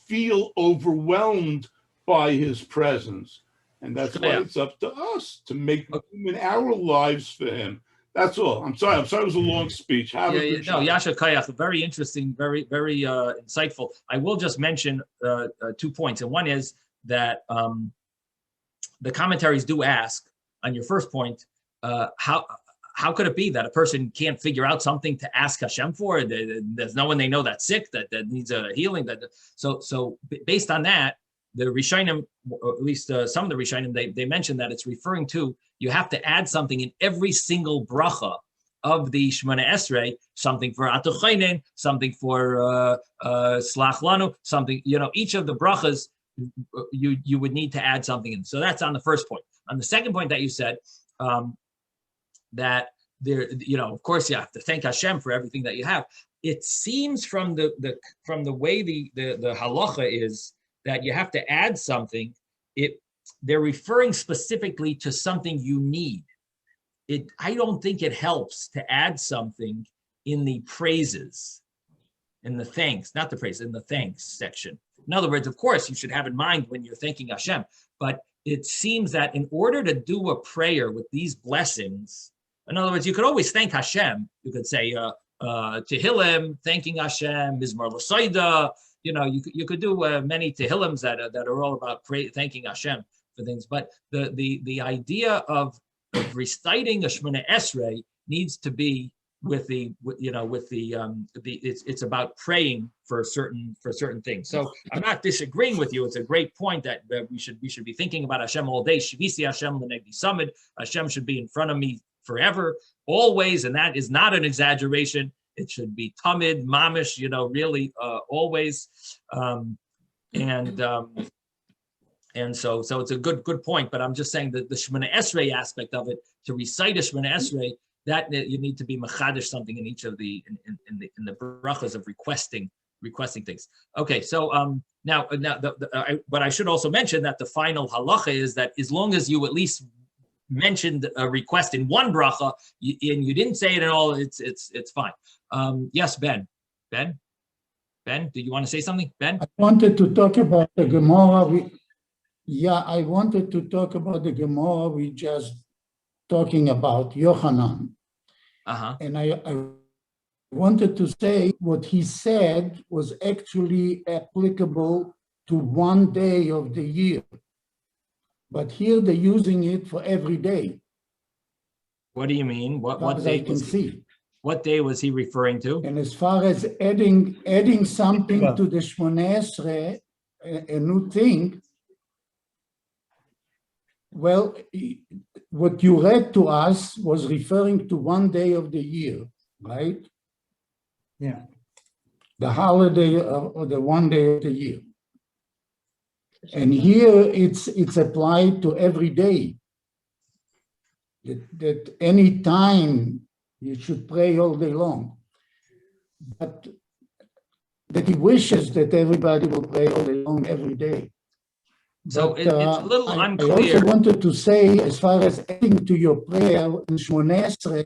feel overwhelmed by his presence. And that's why it's up to us to make room in our lives for him. That's all. I'm sorry it was a long speech. No, Yasha Kayach, very interesting, very, very insightful. I will just mention 2 points. And one is that the commentaries do ask, on your first point, how could it be that a person can't figure out something to ask Hashem for? There's no one they know that's sick, that needs a healing. So based on that, the Rishonim, or at least some of the Rishonim, they mentioned that it's referring to, you have to add something in every single bracha of the Shemona Esrei, something for Atuchainen, something for Slach Lanu, something, each of the brachas, you would need to add something in. So that's on the first point. On the second point that you said, that there, of course you have to thank Hashem for everything that you have. It seems from the way the halacha is that you have to add something. They're referring specifically to something you need. I don't think it helps to add something in the praises, in the thanks, not the praise, in the thanks section. In other words, of course, you should have in mind when you're thanking Hashem, but it seems that in order to do a prayer with these blessings, in other words, you could always thank Hashem. You could say Tehillim, thanking Hashem, Mizmor L'Soida. You could do many Tehillims that are all about thanking Hashem for things. But the idea of reciting a Shemona Esrei needs to be it's about praying for certain things. So I'm not disagreeing with you. It's a great point that we should be thinking about Hashem all day. Shivisi Hashem l'negdi samid. Hashem should be in front of me forever, always, and that is not an exaggeration. It should be tamid, mamish, really always, and so it's a good point. But I'm just saying that the Shemona Esrei aspect of it, to recite a Shemona Esrei, that you need to be machadish something in each of the in the brachas of requesting things. Okay, so but I should also mention that the final halacha is that as long as you at least mentioned a request in one bracha and you didn't say it at all, it's fine. Yes, Ben, do you want to say something, Ben? I wanted to talk about the Gemara. I wanted to talk about the Gemara we just talking about Yochanan. And I wanted to say what he said was actually applicable to one day of the year. But here they're using it for every day. What do you mean? What day was he? What day was he referring to? And as far as adding something to the Shemona Esrei, a new thing, well, what you read to us was referring to one day of the year, right? Yeah. The holiday or the one day of the year. And here it's applied to every day. That any time you should pray all day long. But that he wishes that everybody will pray all day long every day. So But, it's a little I unclear. also wanted to say, as far as adding to your prayer in Shmoneh Esrei,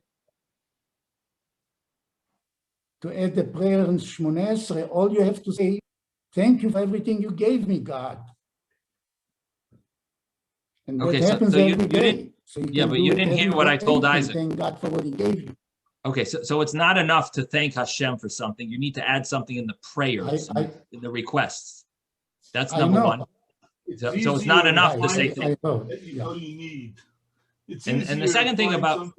to add the prayer in Shmoneh Esrei, all you have to say, thank you for everything you gave me, God. And that Okay, happens so you every didn't, day. So yeah, can but do you it didn't hear every what I day told and Isaac. thank God for what he gave you. Okay, so it's not enough to thank Hashem for something. You need to add something in the prayers, in the requests. That's number one. So it's not enough to say thank you. That you know you need. It's and the second thing about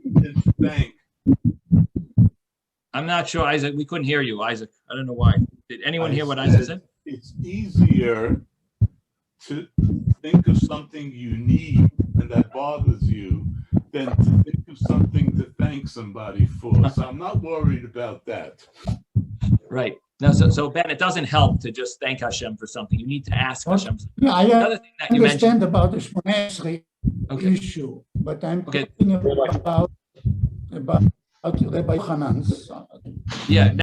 than to thank. I'm not sure, Isaac. We couldn't hear you, Isaac. I don't know why. Did anyone hear what Isaac said? It's easier to think of something you need and that bothers you than to think of something to thank somebody for. So I'm not worried about that. Right. No, so Ben, it doesn't help to just thank Hashem for something. You need to ask Hashem. Yeah, I Another thing that you understand mentioned about the Shmoneh Esrei issue, but I'm talking about Rabbi Hanan's. Yeah.